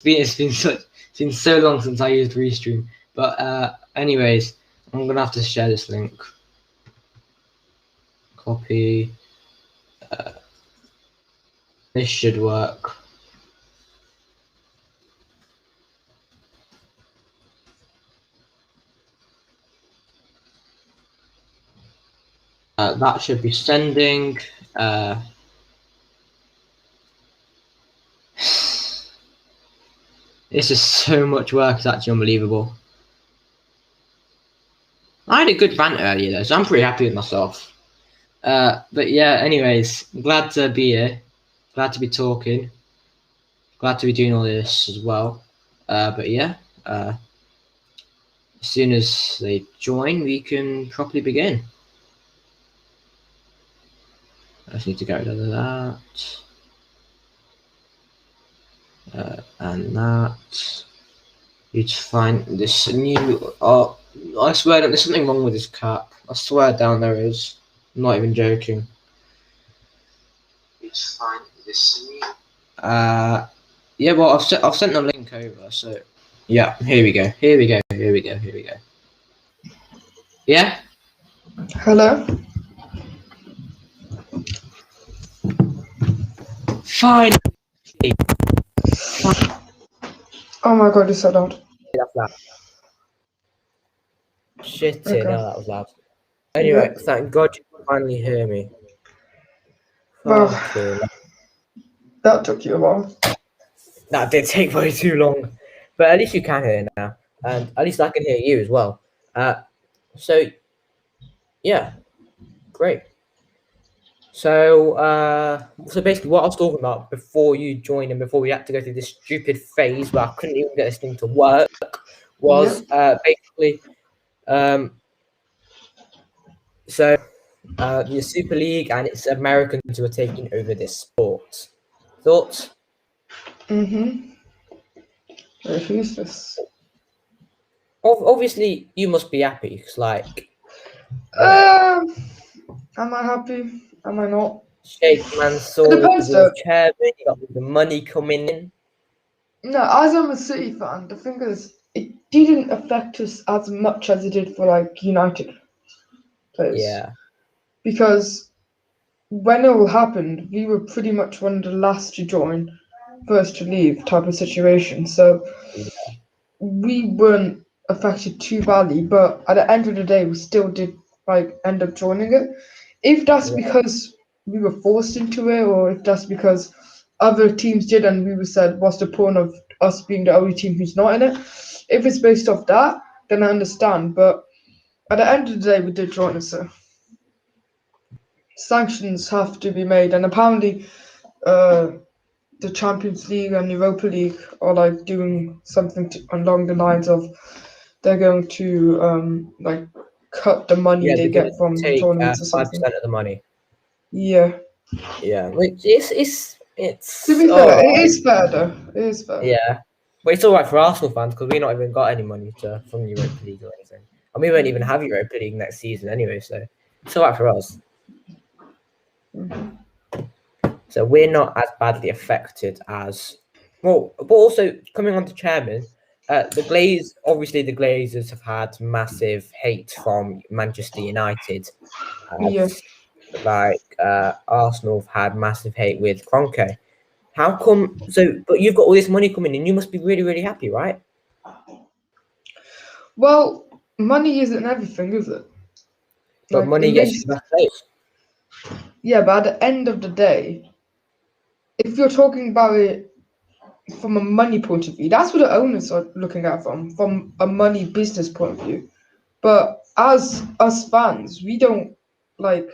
It's been so long since I used Restream. But anyways, I'm gonna have to share this link. Copy. This should work. That should be sending. This is so much work. It's actually unbelievable. I had a good rant earlier though, so I'm pretty happy with myself. But yeah, anyways, glad to be here. Glad to be talking. Glad to be doing all this as well. But yeah, as soon as they join, we can properly begin. I just need to get rid of that. And that. Need to find this new. Oh, I swear that there's something wrong with this cap. I swear down there is. I'm not even joking. Need to find this new. Yeah, well, I've sent the link over, so yeah, here we go. Yeah? Hello? Fine. Oh my god, it's so loud. That's loud. Shit, Okay. no, that was loud. Anyway, Yeah. thank God you can finally hear me. Well, Fucking. that took you a while. That did take way too long. But at least you can hear now. And at least I can hear you as well. So, yeah. Great. So basically what I was talking about before you joined and before we had to go through this stupid phase where I couldn't even get this thing to work was basically the Super League and its Americans who are taking over this sport. Thoughts? Mm-hmm. Who's this? Obviously, you must be happy because, like, Am I happy? Am I not? Sheikh Mansour It depends, is though. chairman. You got the money coming in. No, as I'm a City fan, the thing is, it didn't affect us as much as it did for like United players. Yeah. Because when it all happened, we were pretty much one of the last to join, first to leave type of situation. So we weren't affected too badly, but at the end of the day, we still did like end up joining it. If that's because we were forced into it, or if that's because other teams did and we were said, what's the point of us being the only team who's not in it? If it's based off that, then I understand. But at the end of the day, we did join it, so sanctions have to be made, and apparently, the Champions League and Europa League are like doing something along the lines of they're going to like cut the money they get from take tournaments or 5% something. of the money. Yeah. Yeah, which it's To be fair, it is fair though. It is fair. Yeah, but it's all right for Arsenal fans because we're not even got any money from Europa League or anything, and we won't even have Europa League next season anyway. So it's all right for us. Mm-hmm. So we're not as badly affected as well. But also coming on to chairman, the Glazers have had massive hate from Manchester United. Like Arsenal have had massive hate with Kroenke. How come? But you've got all this money coming in. You must be really, really happy, right? Well, money isn't everything, is it? But money gets you best players. Yeah, but at the end of the day, if you're talking about it from a money point of view, that's what the owners are looking at from a money business point of view. But as us fans, we don't like.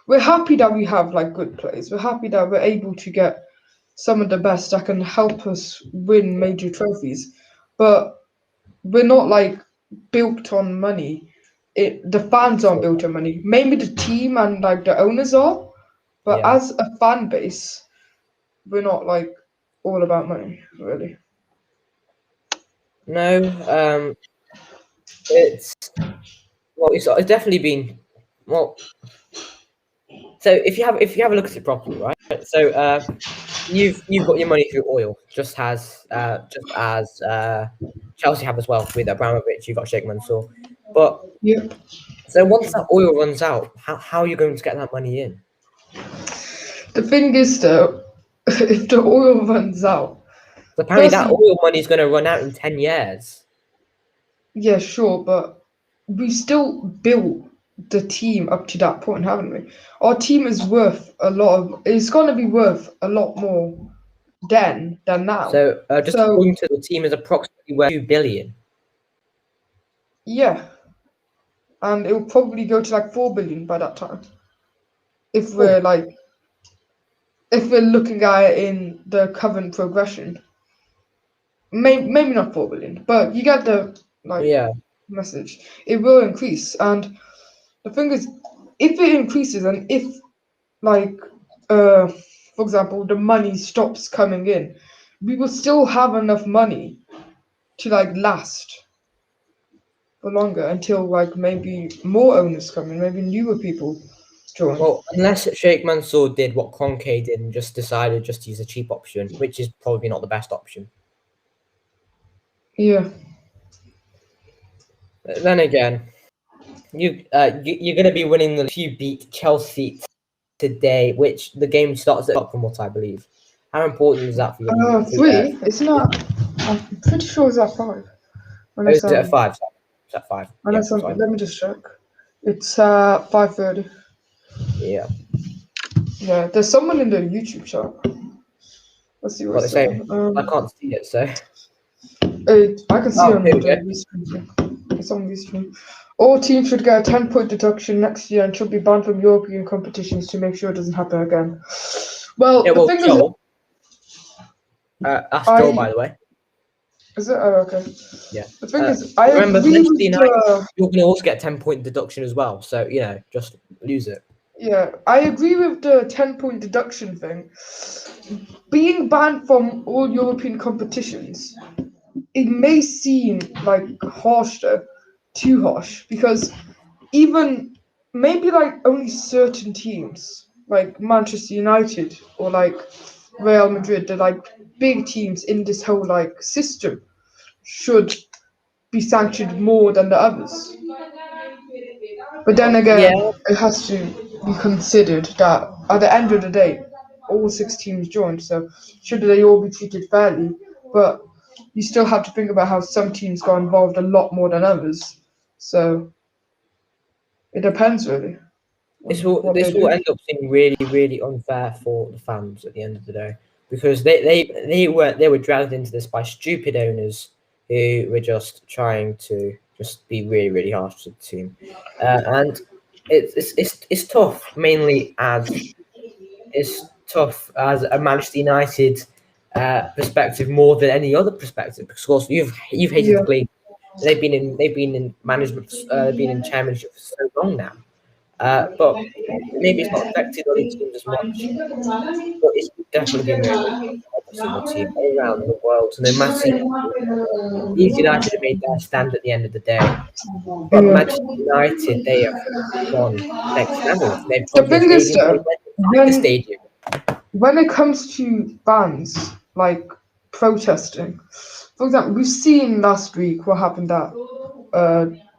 We're happy that we have like good players. We're happy that we're able to get some of the best that can help us win major trophies. But we're not like built on money. The fans aren't built on money. Maybe the team and like the owners are, but as a fan base, we're not like all about money, really. No, it's definitely been well. So if you have a look at it properly, right? So you've got your money through oil, just as Chelsea have as well with Abramovich. You got Sheikh Mansour, but Yep. so once that oil runs out, how are you going to get that money in? The thing is, though, if the oil runs out, So apparently that firstly, oil money is going to run out in 10 years. yeah, sure, but we still built the team up to that point, haven't we? Our team is worth a lot of. It's going to be worth a lot more then than now. So just So according to the team is approximately worth 2 billion. yeah, and it will probably go to like 4 billion by that time. If Oh, we're looking at it in the current progression, maybe not 4 billion, but you get the yeah. message. It will increase, and the thing is, if it increases and if like for example the money stops coming in, we will still have enough money to last for longer until maybe more owners come in, maybe newer people join. Well, unless Sheikh Mansour did what Conke did and just decided just to use a cheap option, which is probably not the best option. Yeah. Then again, you're going to be winning the if you beat Chelsea today, which the game starts at from what I believe. How important is that for your? Three. It's not. I'm pretty sure it's at five. Oh, is Unless it at 5? It's at 5. Yeah, sorry. let me just check. It's 5:30. Yeah. Yeah, there's someone in the YouTube chat. Let's see what What they it's say? saying. I can't see it, so. I can see Oh, on here we the go. restream. It's on restream. All teams should get a 10-point deduction next year and should be banned from European competitions to make sure it doesn't happen again. Well, Yeah, the well, thing is, Joel. That's Joel, by the way. Is it? Oh, okay. Yeah. The thing is, I Remember, agree Manchester with United, you're going to also get 10-point deduction as well. So, just lose it. Yeah, I agree with the 10-point deduction thing. Being banned from all European competitions, it may seem harsh though, too harsh, because even maybe only certain teams like Manchester United or Real Madrid, the big teams in this whole system should be sanctioned more than the others. But then Yeah, again, it has to be considered that at the end of the day, all six teams joined, so should they all be treated fairly? But you still have to think about how some teams got involved a lot more than others. So it depends really this on will what this they will do. end up being really, really unfair for the fans at the end of the day, because they were dragged into this by stupid owners who were just trying to just be really, really harsh to the team, and it's tough, mainly as it's tough as a Manchester United perspective more than any other perspective, because of course you've hated Yeah. the Glazers. They've been in management, they've been in championship for so long now. But maybe it's not affected other teams as much. But it's definitely been really, really tough for every single team all around the world. No matter Leeds United have made their stand at the end of the day. But Yeah. Manchester United, they have gone next level. They've The gone to a thing is stadium. They though, went inside the when stadium. when it comes to bans protesting, for example, we've seen last week what happened at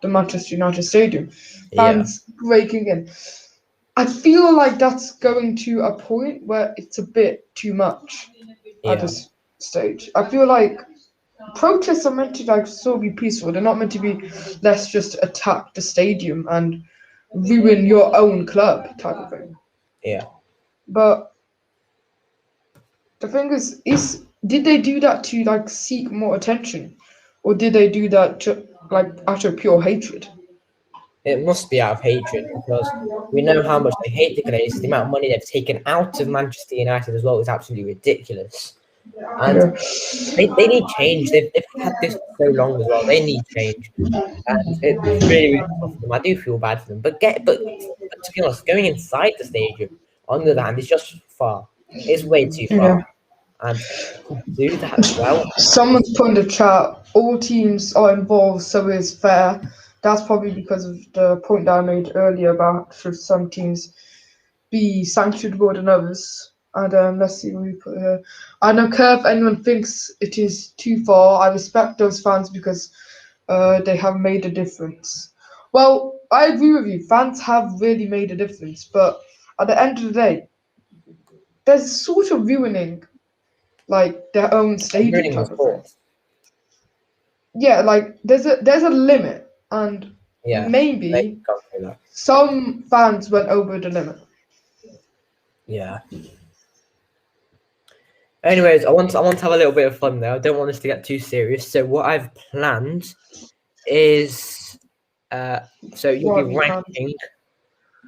the Manchester United Stadium, Yeah, fans breaking in. I feel like that's going to a point where it's a bit too much at yeah. this stage. I feel like protests are meant to still be peaceful. They're not meant to be let's just attack the stadium and ruin your own club type of thing. Yeah. But the thing is did they do that to seek more attention, or did they do that to, out of pure hatred? It must be out of hatred, because we know how much they hate the Glazers. The amount of money they've taken out of Manchester United as well is absolutely ridiculous. And Yeah, they need change. They've had this for so long as well. They need change. And it's really, really tough for them. I do feel bad for them. But to be honest, going inside the stadium on the land is just far. It's way too yeah. far. And to do that as well. Someone's put in the chat, all teams are involved, so it's fair. That's probably because of the point that I made earlier about should some teams be sanctioned more than others. And let's see where we put her. I don't care if anyone thinks it is too far. I respect those fans because they have made a difference. Well, I agree with you. Fans have really made a difference, but at the end of the day, there's sort of ruining like their own stadium Ruining the type of thing. sport. Yeah, like there's a limit, and Yeah. They maybe can't do that. some fans went over the limit. Yeah. Anyways, I want to have a little bit of fun now. I don't want us to get too serious. So what I've planned is, so you'll What be have you planned? ranking.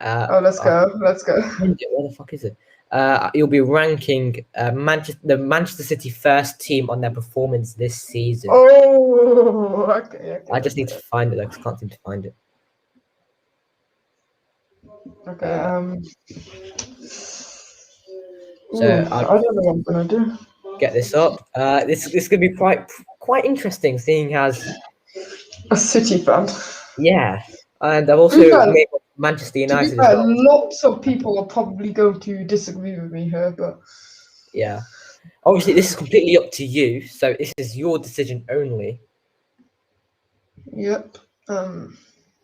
Oh, let's go. Let's go. Where the fuck is it? You'll be ranking the Manchester City first team on their performance this season. Oh, okay. I just need to find it though, 'cause I can't seem to find it. Okay. So I don't know what I'm gonna do. get this up. This could be quite interesting, seeing as A City fan. yeah, and I've also To be fair- made Manchester To be United as fair, well. lots of people are probably going to disagree with me here, but Yeah, obviously this is completely up to you. So this is your decision only. yep.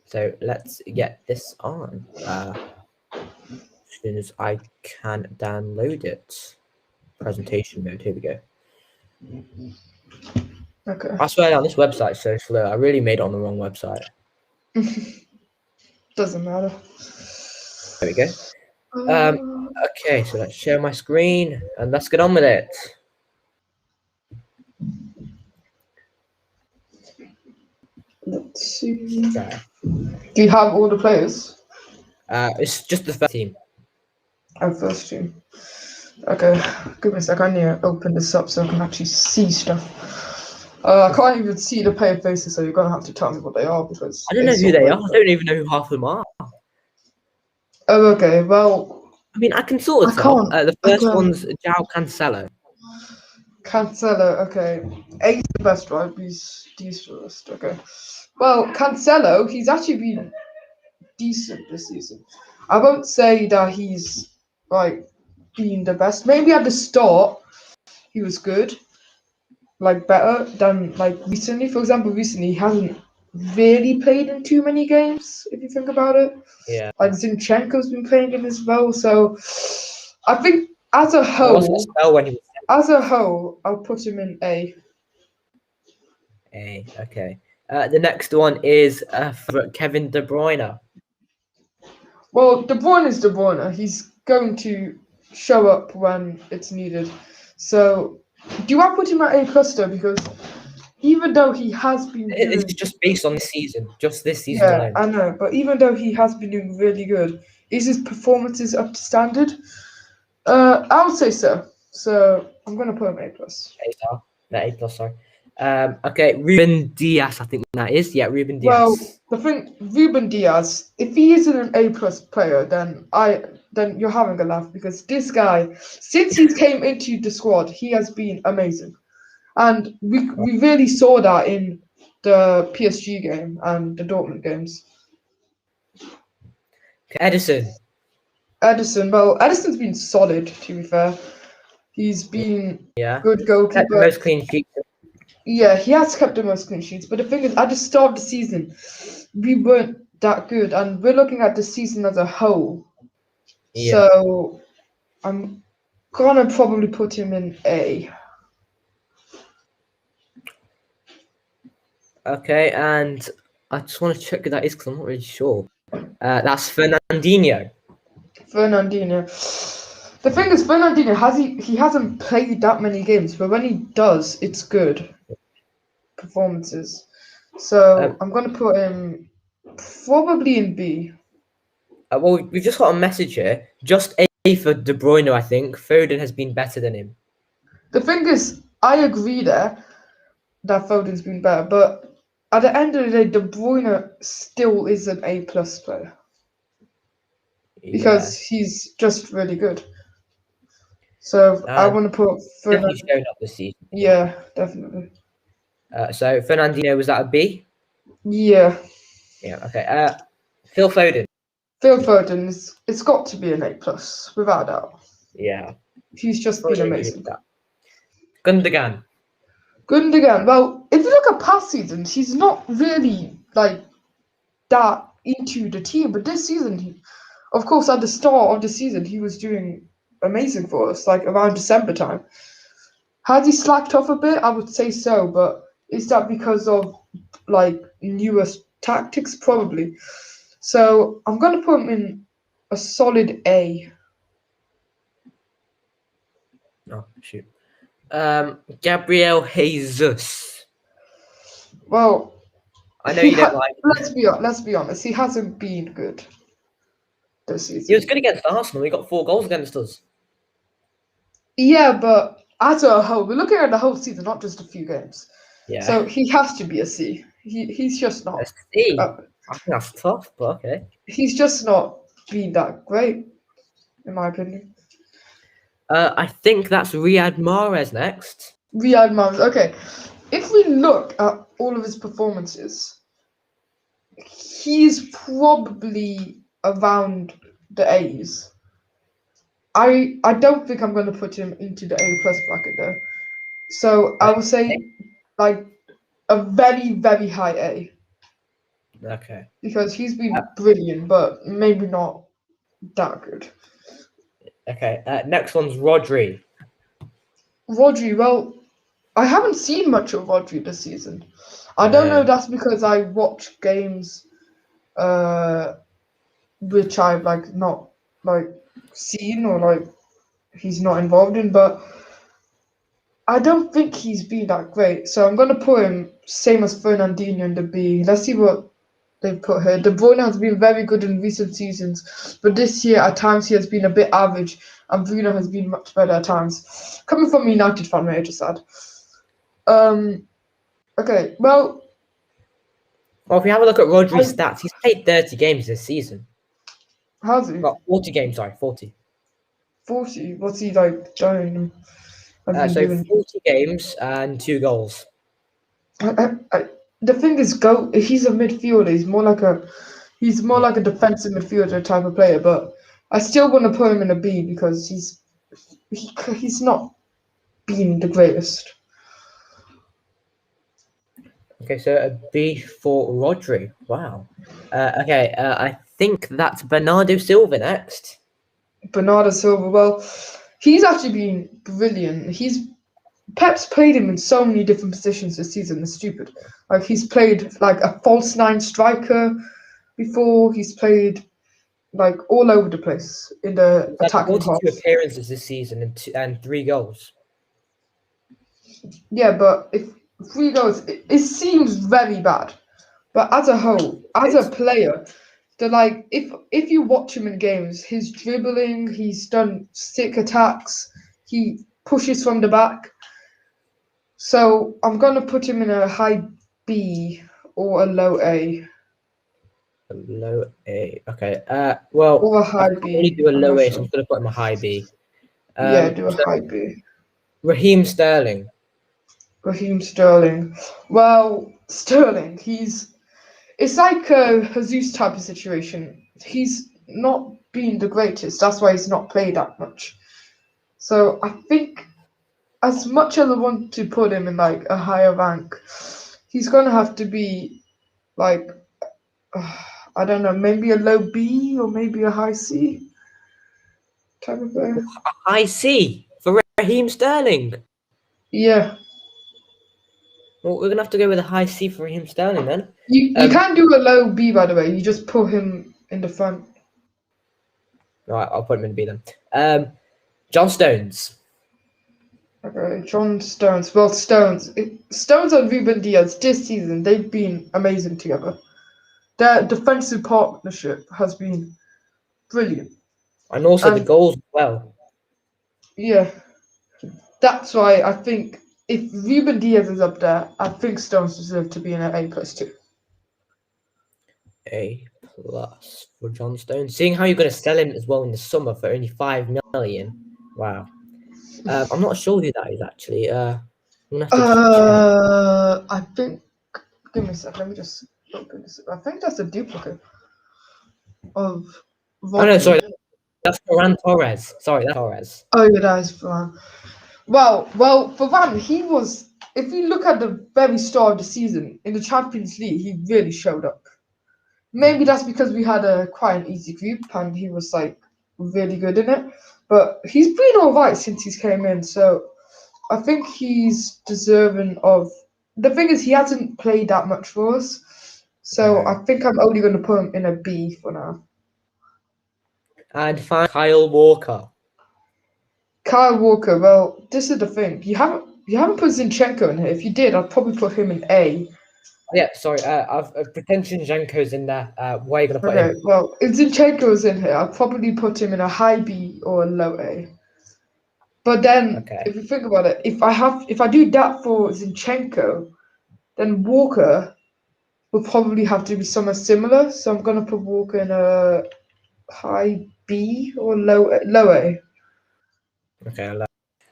So let's get this on. As soon as I can download it. Presentation mode. Here we go. Okay. I swear down, this website's so slow. I really made it on the wrong website. Doesn't matter. There we go. Okay, so let's share my screen and let's get on with it. Let's see. Okay. Do you have all the players? It's just the first team. Oh, first team. Okay. Give me a sec. I need to open this up so I can actually see stuff. I can't even see the player faces, so you're gonna have to tell me what they are because I don't know it's who all they are. over. I don't even know who half of them are. Oh, okay. Well, I mean, I can sort of I tell. can't. The I first can't. one's João Cancelo. Cancelo, okay. Eight's the best, right? He's first, okay. Well, Cancelo, he's actually been decent this season. I won't say that he's like been the best. Maybe at the start he was good, like better than like recently. For example, recently he hasn't really played in too many games, if you think about it. Yeah. Like Zinchenko's been playing him as well, so I think as a What was the whole, spell when he was I'll put him in A. A? Okay. The next one is for Kevin De Bruyne. Well, De Bruyne is De Bruyne. He's going to show up when it's needed. So, do I put him at A plus though? Because even though he has been doing, It's just based on this season, just this season yeah, alone. I know, but even though he has been doing really good, is his performances up to standard? I would say so. So I'm gonna put him A plus. A star. No, A plus, sorry. Okay, Ruben Diaz, I think that is. Yeah, Ruben Diaz. Well, the thing, Ruben Diaz, if he isn't an A plus player, then you're having a laugh because this guy, since he came into the squad, he has been amazing, and we really saw that in the PSG game and the Dortmund games. Edison. Edison, well, Edison's been solid to be fair. He's been Yeah. good Kept goalkeeper. the most clean sheets. Yeah, he has kept the most clean sheets, but the thing is, at the start of the season, we weren't that good, and we're looking at the season as a whole. Yeah. So I'm gonna probably put him in A. Okay, and I just want to check who that is because I'm not really sure. That's Fernandinho. Fernandinho. The thing is, Fernandinho he hasn't played that many games, but when he does, it's good performances. So I'm gonna put him probably in B. Well, we've just got a message here. Just A for De Bruyne, I think. Foden has been better than him. The thing is, I agree there that Foden's been better, but at the end of the day, De Bruyne still is an A plus player because he's just really good. So I want to put definitely shown up this season. Yeah, definitely. So Fernandinho, was that a B? Yeah. Yeah. Okay. Phil Foden. Phil Foden it's got to be an A plus without a doubt. Yeah. He's just been amazing. Gundogan. Gundogan. Well, if you look at past seasons, he's not really like that into the team. But this season, of course, at the start of the season, he was doing amazing for us. Like around December time, has he slacked off a bit? I would say so. But is that because of like newer tactics? Probably. So I'm gonna put him in a solid A. Oh shoot. Gabriel Jesus. Well, I know you don't like him. let's be honest. He hasn't been good this He was season. good against Arsenal. He got 4 goals against us. Yeah, but as a whole, we're looking at the whole season, not just a few games. Yeah. So he has to be a C. He's just not. A C. Uh, I think that's tough, but okay. he's just not been that great, in my opinion. I think that's Riyad Mahrez next. Riyad Mahrez. Okay, if we look at all of his performances, he's probably around the A's. I don't think I'm going to put him into the A plus bracket though. So I would say like a very, very high A. Okay. Because he's been brilliant, but maybe not that good. Okay. Next one's Rodri. Rodri, well, I haven't seen much of Rodri this season. I don't know if that's because I watch games which I've like not like seen or like he's not involved in, but I don't think he's been that great. So I'm gonna put him same as Fernandinho in the B. Let's see what they've put here. De Bruyne has been very good in recent seasons, but this year at times he has been a bit average, and Bruno has been much better at times. Coming from a United fan, may I just add. Okay, well, Well, if we have a look at Rodri's stats, he's played 30 games this season. has he? Well, 40 games, sorry, 40. 40? What's he like doing? So 40 games and 2 goals. The thing is, he's a midfielder. He's more like a defensive midfielder type of player. But I still want to put him in a B because he's not been the greatest. Okay, so a B for Rodri. Wow. Okay, I think that's Bernardo Silva next. Bernardo Silva, well, he's actually been brilliant. Pep's played him in so many different positions this season. It's stupid. Like he's played like a false 9 striker before. He's played like all over the place in the attacking 42 half. appearances this season and 3 goals. Yeah, but if 3 goals, it seems very bad. But as a whole, as a player, if you watch him in games, his dribbling, he's done sick attacks, he pushes from the back. So I'm gonna put him in a high B or a low A. A low A. Okay. Well, Or a high I can B. only do a I'm low not A, so sure. I'm gonna put him a high B. Yeah, do a so high B. Raheem Sterling. Raheem Sterling. Well, Sterling, it's like a Jesus type of situation. He's not been the greatest. That's why he's not played that much. So I think as much as I want to put him in like a higher rank, he's gonna have to be like I don't know, maybe a low B or maybe a high C type of player. A high C for Raheem Sterling. Yeah. Well, we're gonna have to go with a high C for Raheem Sterling then. You can't do a low B, by the way. You just put him in the front. Right, I'll put him in B then. John Stones. Okay, John Stones. Well, Stones and Ruben Diaz this season, they've been amazing together. Their defensive partnership has been brilliant. And also the goals as well. Yeah. That's why I think if Ruben Diaz is up there, I think Stones deserve to be in an A plus too. A plus for John Stones. Seeing how you're going to sell him as well in the summer for only 5 million. Wow. I'm not sure who that is actually. I'm gonna have to check. I think. Give me a sec. Let me just open this. I think that's a duplicate of. Oh no, sorry. That's Ferran Torres. Sorry, that's Torres. Oh, yeah, that is Varane. Well, Varane, he was. If you look at the very start of the season in the Champions League, he really showed up. Maybe that's because we had a quite an easy group and he was like really good in it. But he's been all right since he's came in, so I think he's deserving of. The thing is, he hasn't played that much for us, so Okay. I think I'm only going to put him in a B for now. And finally, Kyle Walker. Kyle Walker. Well, this is the thing. You haven't put Zinchenko in here. If you did, I'd probably put him in A. Yeah, sorry. I've pretend Zinchenko's in there. Where are you gonna put Okay. him? Well, if Zinchenko's in here, I'd probably put him in a high B or a low A. But then, Okay. if you think about it, if I do that for Zinchenko, then Walker will probably have to be somewhere similar. So I'm gonna put Walker in a high B or low A. Okay.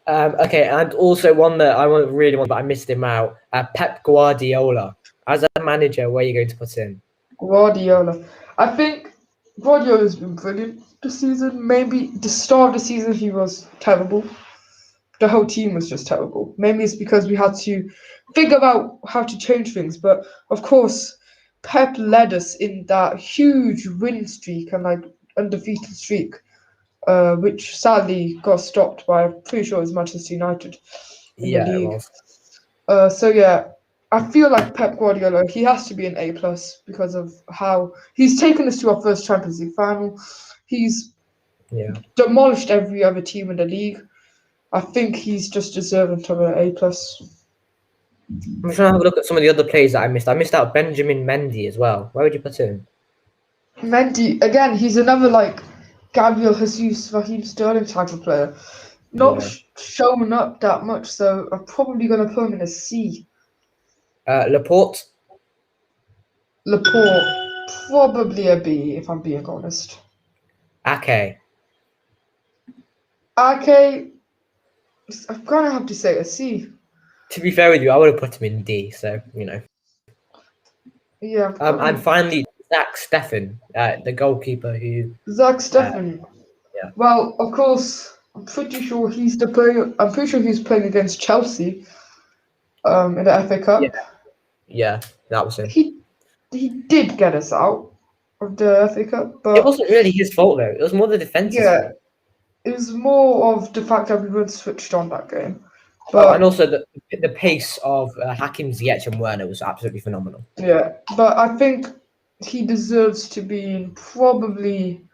Okay, and also one that I really want, but I missed him out. Pep Guardiola. As a manager, where are you going to put him? Guardiola. I think Guardiola's been brilliant this season. Maybe the start of the season he was terrible. The whole team was just terrible. Maybe it's because we had to figure out how to change things. But of course, Pep led us in that huge win streak and like undefeated streak, which sadly got stopped by, I'm pretty sure it was Manchester United in the Yeah, it league. was. So yeah, I feel like Pep Guardiola, he has to be an A plus because of how he's taken us to our first Champions League final. He's Yeah. demolished every other team in the league. I think he's just deserving of an A plus. I'm trying to have a look at some of the other players that I missed. I missed out Benjamin Mendy as well. Where would you put him? Mendy again, he's another like Gabriel Jesus, Raheem Sterling type of player. Not Yeah. showing up that much, so I'm probably gonna put him in a C. Laporte. Laporte, probably a B if I'm being honest. Ake. Ake, I'm gonna have to say a C. To be fair with you, I would have put him in D. So you know. Yeah. And finally, Zach Steffen, the goalkeeper who. Zach Steffen. Yeah. Well, of course, I'm pretty sure he's the player. I'm pretty sure he's playing against Chelsea. In the FA Cup. Yeah, that was him. He did get us out of the FA Cup, but It wasn't really his fault though. It was more the defense's yeah, fault. it was more of the fact that we weren't switched on that game. And But also the pace of Hakim Ziyech and Werner was absolutely phenomenal. yeah, but I think he deserves to be in probably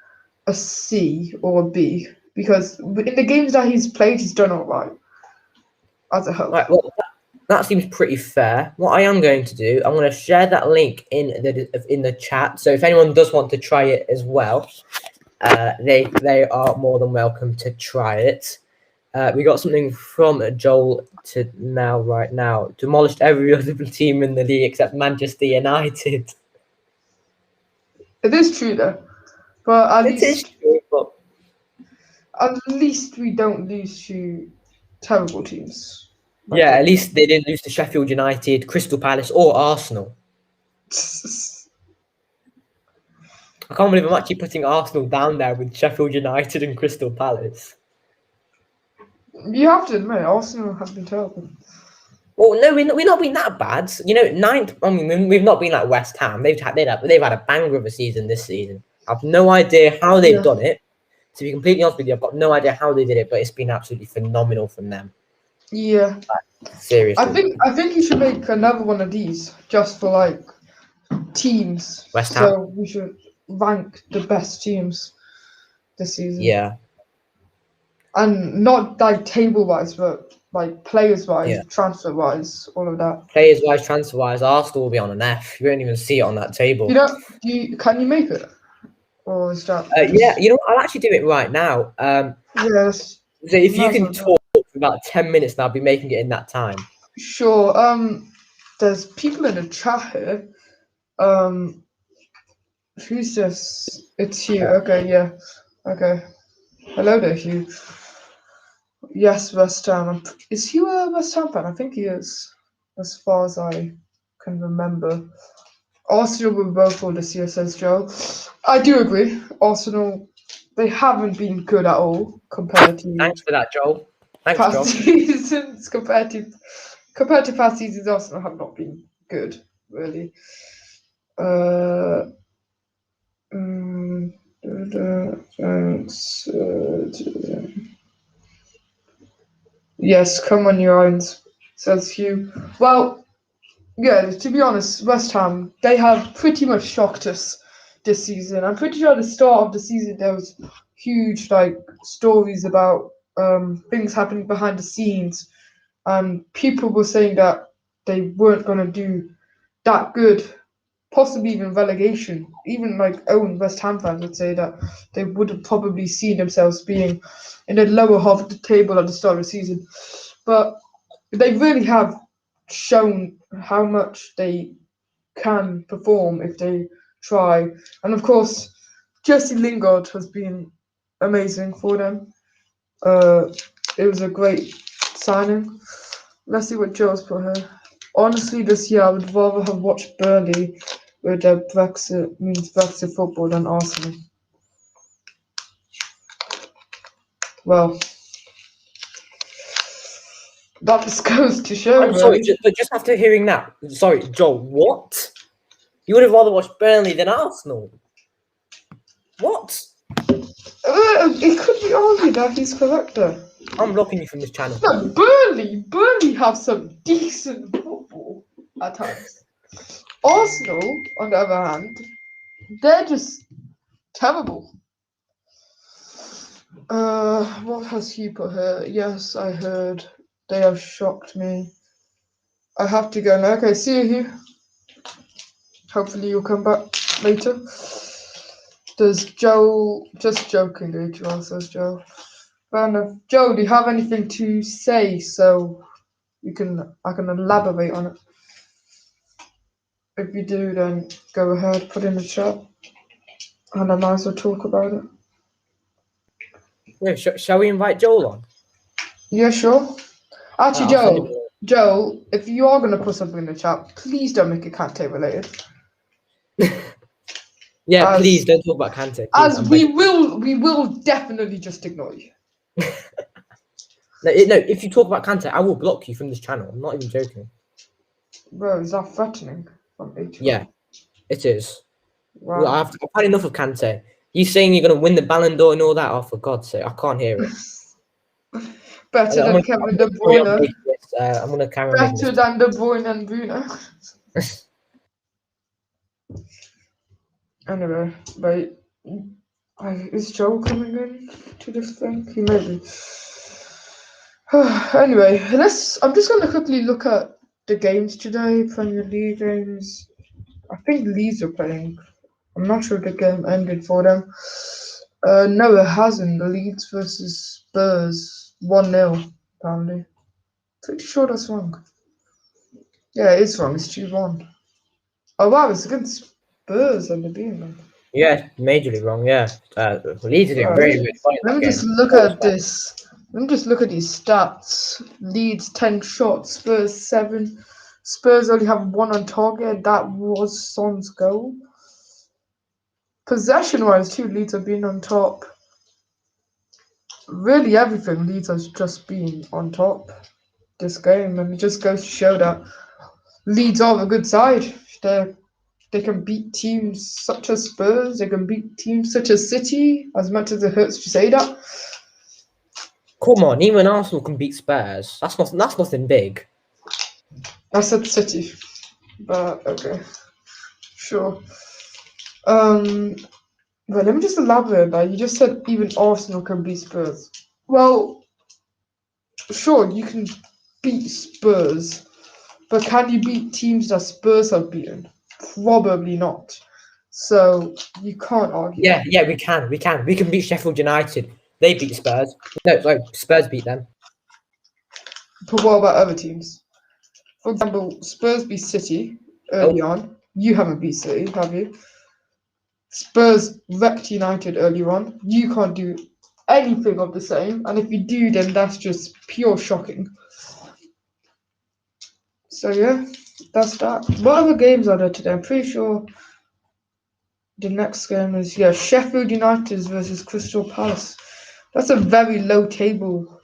a C or a B because in the games that he's played, he's done all right as a whole. Right, well, that seems pretty fair. What I am going to do, I'm going to share that link in the chat. So if anyone does want to try it as well, they are more than welcome to try it. We got something from Joel to right now. Demolished every other team in the league except Manchester United. It is true though, but It is true, but at least we don't lose to terrible teams. yeah, at least they didn't lose to Sheffield United, Crystal Palace, or Arsenal. I can't believe I'm actually putting Arsenal down there with Sheffield United and Crystal Palace. You have to admit, Arsenal has been terrible. Well, no, we've not been that bad. You know, ninth. I mean, we've not been like West Ham. They've had a banger of a season this season. I've no idea how they've done it. To be completely honest with you, I've got no idea how they did it, but it's been absolutely phenomenal from them. Yeah. Like, seriously. I think you should make another one of these just for like teams. West Ham. So we should rank the best teams this season. Yeah. And not like table wise, but like players wise, transfer wise, all of that. Players wise, transfer wise, Arsenal will be on an F. You won't even see it on that table. Can you make it? Or is that yeah, you know what? I'll actually do it right now. Yes. So if you can talk for about 10 minutes now, I'll be making it in that time. Sure. There's people in the chat here. Who's this? It's Hugh. Okay, yeah. Okay. Hello there, Hugh. Yes, West Ham. Is Hugh a West Ham fan? I think he is, as far as I can remember. Arsenal will vote for this year, says Joe. I do agree. Arsenal, they haven't been good at all compared to Thanks for that, Joel. Thanks, past Joel. seasons. Compared to past seasons, Arsenal have not been good, really. Yes, come on, your irons, says Hugh. Well, yeah, to be honest, West Ham, they have pretty much shocked us this season. I'm pretty sure at the start of the season there was huge stories about things happening behind the scenes, and people were saying that they weren't gonna do that good, possibly even relegation. Even own West Ham fans would say that they would have probably seen themselves being in the lower half of the table at the start of the season. But they really have shown how much they can perform if they try. And of course, Jesse Lingard has been amazing for them. It was a great signing. Let's see what Joe's put here. Honestly, this year I would rather have watched Burnley with their Brexit football than Arsenal. Well, that just goes to show. I'm sorry, just after hearing that, sorry, Joel, what? You would have rather watched Burnley than Arsenal? What? It could be argued that he's correct there. I'm blocking you from this channel. No, Burnley have some decent football at times. Arsenal, on the other hand, they're just terrible. What has he put here? Yes, I heard. They have shocked me. I have to go now. Okay, see you here. Hopefully you'll come back later. Does Joel... Just joking, H.R. says Joel. Fair enough. Joel, do you have anything to say so I can elaborate on it? If you do, then go ahead, put in the chat, and I might as well talk about it. Yeah, shall we invite Joel on? Yeah, sure. Actually, I'll send him Joel, if you are going to put something in the chat, please don't make it Kante related. Yeah, please don't talk about Kante. As we will definitely just ignore you. No, if you talk about Kante, I will block you from this channel. I'm not even joking. Bro, is that threatening from H? Yeah, it is. Wow. I've had enough of Kante. You saying you're going to win the Ballon d'Or and all that? Oh, for God's sake, I can't hear it. Better than Kevin De Bruyne. I'm going to carry on. Better than De Bruyne and Bruno. Anyway, wait. Is Joel coming in to this thing? He may be. Anyway, I'm just going to quickly look at the games today. Premier League games. I think Leeds are playing. I'm not sure if the game ended for them. No, it hasn't. Leeds versus Spurs, 1-0, apparently. Pretty sure that's wrong. Yeah, it is wrong. It's 2-1. Oh, wow, it's against Spurs and the being. Yeah, majorly wrong, yeah. Leeds are doing very good. Let me just look at this. Let me just look at these stats. Leeds 10 shots, Spurs 7. Spurs only have 1 on target. That was Son's goal. Possession-wise, too, Leeds have been on top. Really, everything Leeds has just been on top this game, and it just goes to show that Leeds are a good side. They can beat teams such as Spurs. They can beat teams such as City. As much as it hurts to say that. Come on, even Arsenal can beat Spurs. That's nothing big. I said City, but okay, sure. But let me just elaborate on that. You just said even Arsenal can beat Spurs. Well, sure, you can beat Spurs, but can you beat teams that Spurs have beaten? Probably not. So you can't argue. Yeah, we can. We can beat Sheffield United. They beat Spurs. No, sorry, Spurs beat them. But what about other teams? For example, Spurs beat City early on. You haven't beat City, have you? Spurs wrecked United earlier on. You can't do anything of the same. And if you do, then that's just pure shocking. So yeah, that's that. What other games are there today? I'm pretty sure the next game is Sheffield United versus Crystal Palace. That's a very low table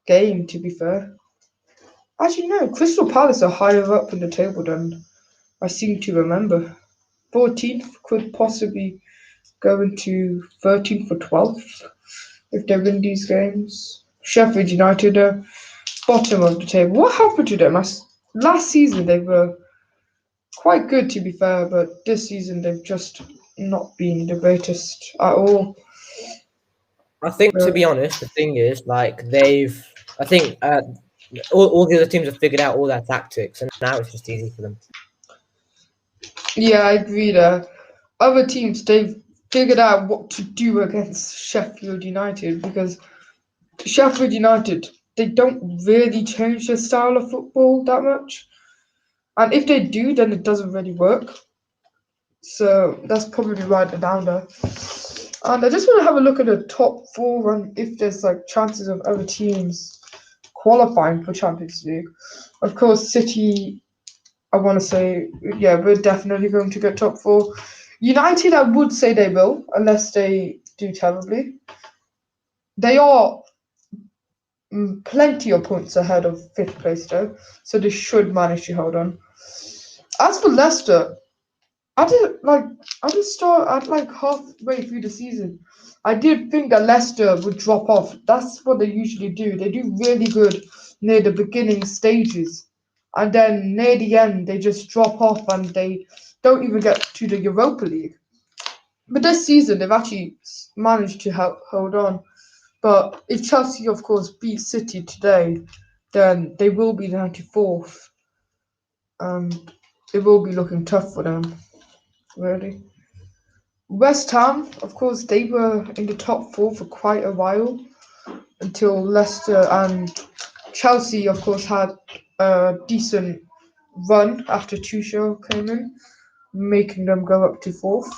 game, to be fair. Actually, no, Crystal Palace are higher up in the table than I seem to remember. 14th could possibly go into 13th or 12th if they win these games. Sheffield United are bottom of the table. What happened to them? Last season they were quite good, to be fair, but this season they've just not been the greatest at all. I think, to be honest, the thing is, like, I think all the other teams have figured out all their tactics, and now it's just easy for them. Yeah, I agree there. Other teams, they've figured out what to do against Sheffield United, because Sheffield United, they don't really change their style of football that much. And if they do, then it doesn't really work. So that's probably right down there. And I just want to have a look at the top four and if there's like chances of other teams qualifying for Champions League. Of course, City, I want to say, yeah, we're definitely going to get top four. United, I would say they will, unless they do terribly. They are plenty of points ahead of fifth place though, so they should manage to hold on. As for Leicester, I did start at like halfway through the season. I did think that Leicester would drop off. That's what they usually do. They do really good near the beginning stages, and then near the end they just drop off and they don't even get to the Europa League. But this season they've actually managed to hold on. But if Chelsea, of course, beat City today, then they will be 94th, and it will be looking tough for them. Really. West Ham, of course, they were in the top four for quite a while until Leicester and Chelsea, of course, had a decent run after Tuchel came in, making them go up to fourth.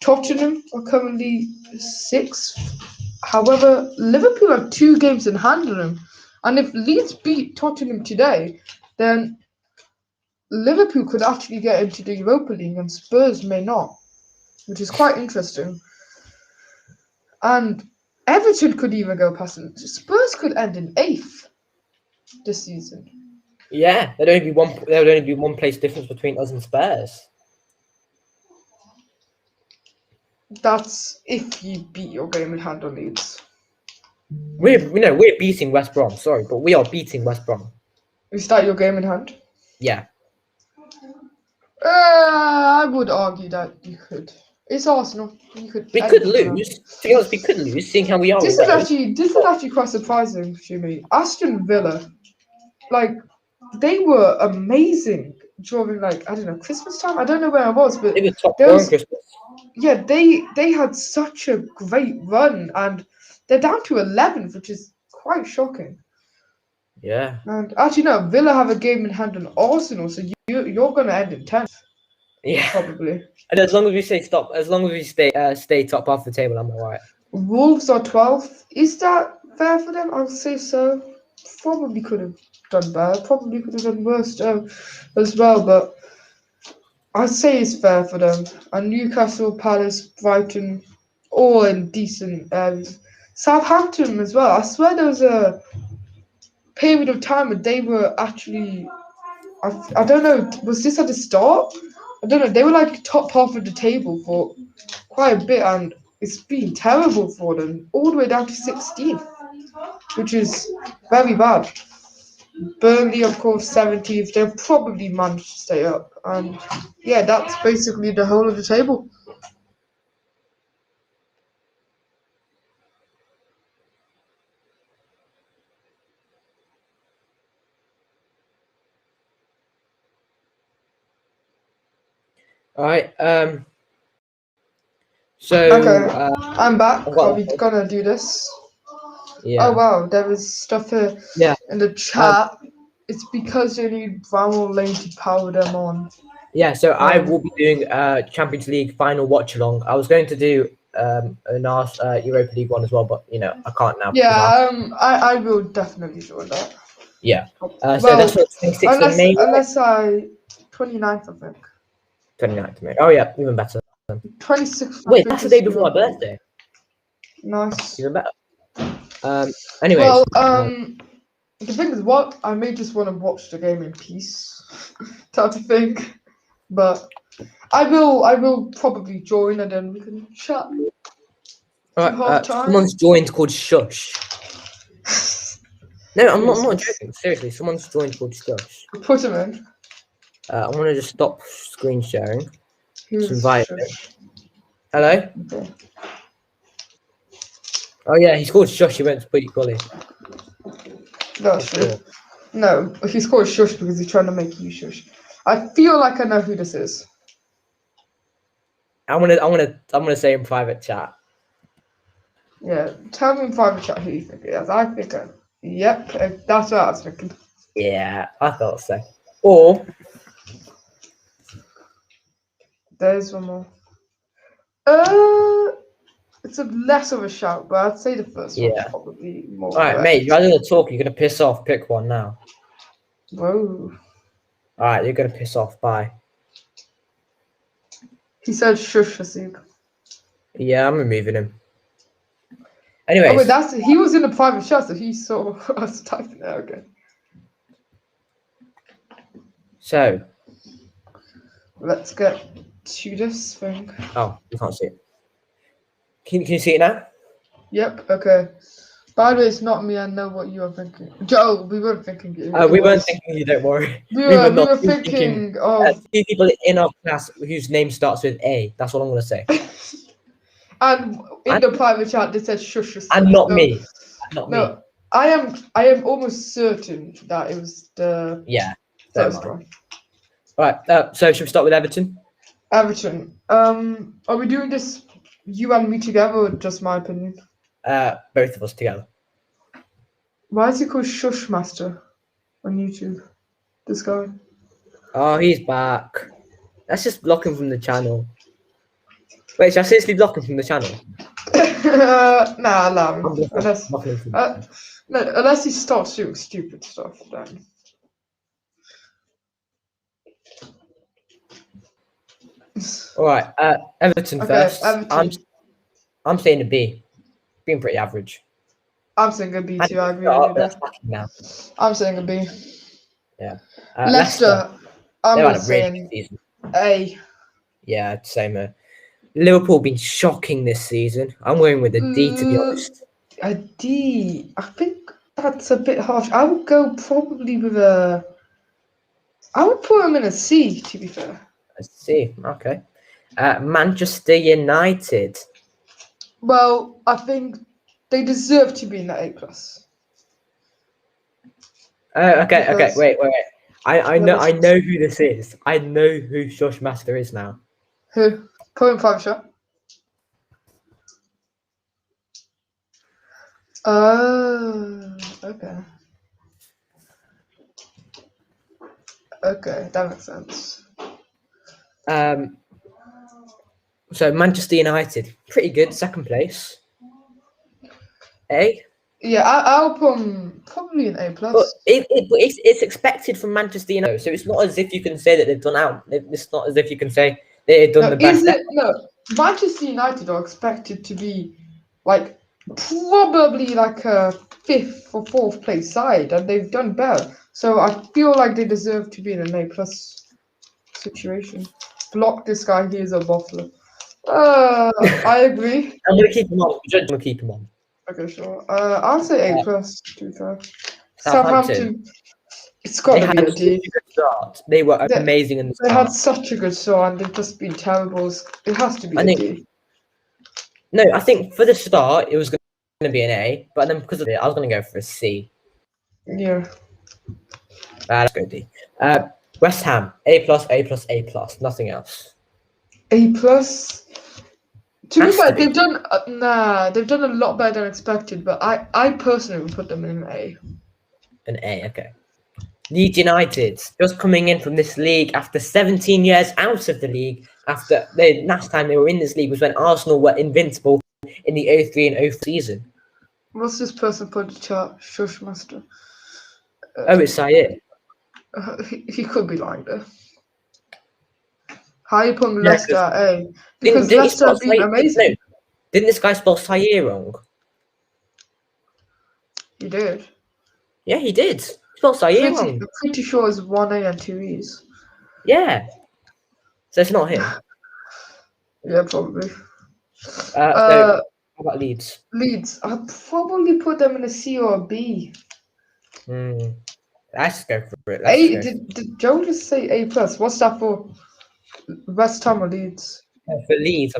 Tottenham are currently sixth. However, Liverpool have 2 games in hand on them, and if Leeds beat Tottenham today, then Liverpool could actually get into the Europa League and Spurs may not, which is quite interesting. And Everton could even go past them. Spurs could end in 8th this season. Yeah, there'd only be one place difference between us and Spurs. That's if you beat your game in hand on Leeds. We're beating West Brom. Sorry, but we are beating West Brom. Is that your game in hand? Yeah. I would argue that you could. It's Arsenal. We could lose. To be honest, we could lose, seeing how we are. This is actually quite surprising to me. Aston Villa, like, they were amazing during, like, I don't know, Christmas time. I don't know where I was, but they were top four on Christmas. Yeah, they had such a great run, and they're down to 11th, which is quite shocking. Yeah. And actually, no, Villa have a game in hand on Arsenal, so you're going to end in 10th. Yeah, probably. And as long as we stay top half the table, I'm alright. Wolves are 12th. Is that fair for them? I'll say so. Probably could have done better. Probably could have done worse as well, but I'd say it's fair for them. And Newcastle, Palace, Brighton, all in decent areas. Southampton as well. I swear there was a period of time when they were actually, I don't know, was this at the start? I don't know, they were like top half of the table for quite a bit, and it's been terrible for them, all the way down to 16th, which is very bad. Burnley, of course, 17th. They'll probably manage to stay up. And yeah, that's basically the whole of the table. Alright, so okay, I'm back. Are we gonna do this? Yeah. Oh wow, there is stuff here in the chat. It's because they need Bramall Lane to power them on. Yeah, so I will be doing Champions League final watch along. I was going to do an Europa League one as well, but I can't now. Yeah, I will definitely join that. Yeah. So that's what 26th of May. Unless 29th, I think. 29th of May. Oh yeah, even better. 26th. Wait, that's the day before my birthday. Nice. Even better. Anyways. Well, the thing is, what I may just want to watch the game in peace, type of thing. But I will probably join and then we can chat. Alright, someone's joined called Shush. No, I'm not joking. Seriously, someone's joined called Shush. Put him in. I'm gonna just stop screen sharing. Who's Just invite him. Shush? Hello? Okay. Oh yeah, he's called Shush. He went to put you Gully. That's true. No, he's called Shush because he's trying to make you shush. I feel like I know who this is. I'm gonna say in private chat. Yeah, tell me in private chat who you think it is. I think yep, that's what I was thinking. Yeah, I thought so. Or There's one more. It's a less of a shout, but I'd say the first one's probably more. alright, mate, you're either gonna talk, you're gonna piss off, pick one now. Whoa. Alright, you're gonna piss off, bye. He said shush, Hasib. Yeah, I'm removing him. Anyways. Oh wait, he was in the private chat, so he saw us typing there again. So let's get to this thing. Oh, you can't see it. Can you see it now? Yep, okay. By the way, it's not me, I know what you are thinking. Joe, we weren't thinking you. We weren't thinking you, don't worry. We were thinking of two people in our class whose name starts with A. That's all I'm gonna say. And in the private chat, they said shush. And not me. Not me. I am almost certain that it was the first one. Right. So should we start with Everton? Everton. Are we doing this you and me together, or just my opinion? Both of us together. Why is he called Shush Master on YouTube? This guy. Oh, he's back. Let's just block him from the channel. Wait, should I seriously block him from the channel? Nah, allow him. Unless he starts doing stupid stuff, then. All right, Everton first. Everton. I'm saying a B. Being pretty average. I'm saying a B too. I agree with you there. I'm saying a B. Yeah. Leicester. I'm saying A. Yeah, same here. Liverpool been shocking this season. I'm going with a D, to be honest. A D. I think that's a bit harsh. I would go probably with a. I would put them in a C, to be fair. A C, okay. Manchester United. Well, I think they deserve to be in the A plus. Okay. Wait. I know who this is. I know who Shush Master is now. Who? Put in private chat. Oh, okay. Okay, that makes sense. So Manchester United, pretty good, second place. A. Yeah, I'll put them probably an A plus. But it's expected from Manchester United, so it's not as if you can say that they've done out. It's not as if you can say they've done the best. Manchester United are expected to be like probably like a 5th or 4th place side, and they've done better. So I feel like they deserve to be in an A plus situation. Block this guy. He is a buffalo. I agree. I'm gonna keep him on. I'm gonna keep him on. Okay, sure. I'll say A plus. To be fair. Southampton. It's got to be a D. Start. They were amazing in the start. They had such a good start, and they've just been terrible. It has to be a D. No, I think for the start it was going to be an A, but then because of it, I was going to go for a C. Yeah. Let's go D. West Ham, A plus, A plus, A plus, nothing else. A plus. To be fair, they've done a lot better than expected, but I personally would put them in an A. An A, okay. Leeds United, just coming in from this league after 17 years out of the league. After the last time they were in this league was when Arsenal were invincible in the 03 and 04 season. What's this person put in the chat? Shush Master. It's Sayed. He could be lying there. How you putting Yeah, Leicester at A? Because didn't he Leicester spell have been No, amazing. didn't this guy spell Sayer wrong? You did. Yeah, he did. He spelled Sayer wrong. I'm pretty sure it's 1A and 2 E's. Yeah. So it's not him. Yeah, probably. So how about Leeds? Leeds. I'd probably put them in a C or a B. Let's go for it. A. Did Joe just say A plus? What's that for? West Ham or Leeds? For Leeds,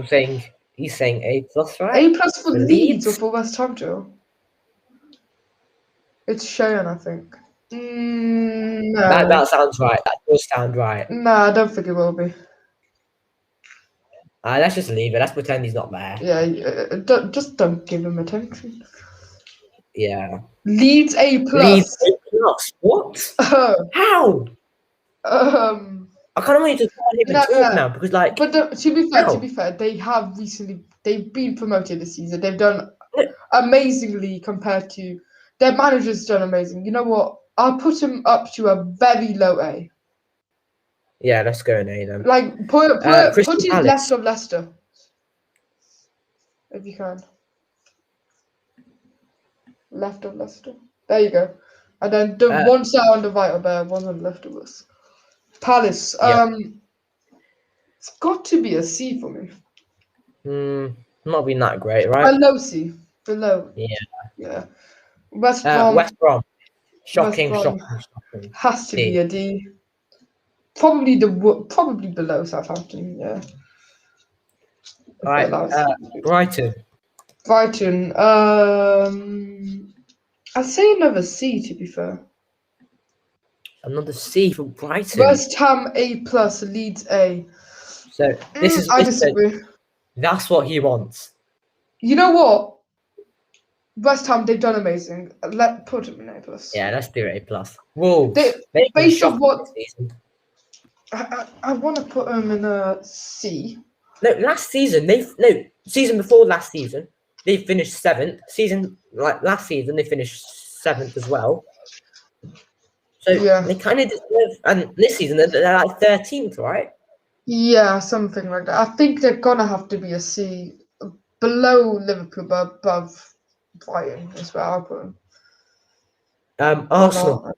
he's saying A plus, right? A plus for For Leeds or Leeds? for West Ham, Joe? It's Cheyenne, I think. No. That sounds right. That does sound right. No, I don't think it will be. Let's just leave it. Let's pretend he's not there. Yeah, just don't give him attention. Yeah. Leeds A plus. Leeds A plus. What? How? I kind of want you to talk now because, like, but to be fair, they've been promoted this season. They've done amazingly compared to their manager's done amazing. You know what? I'll put them up to a very low A. Yeah, let's go an A then. Like put it left of Leicester, if you can. Left of Leicester. There you go. And then one side on the right of there, one on the left of us. Palace. It's got to be a C for me. Not been that great, right? Below C. Below. Yeah. West Brom. Shocking. Has to be a D. Probably below Southampton. Yeah. All right. Brighton. I'd say another C, to be fair. Another C for Brighton. West Ham A plus, Leeds A. So this is. I disagree. That's what he wants. You know what? West Ham, they've done amazing. Put them in A plus. Yeah, let's do A plus. Wolves. Based on what? I want to put them in a C. No, season before last season, they finished 7th. Last season, they finished 7th as well. So they kind of deserve. And this season, they're like 13th, right? Yeah, something like that. I think they're gonna have to be a C, below Liverpool, but above Brighton is where I'll put them. Arsenal.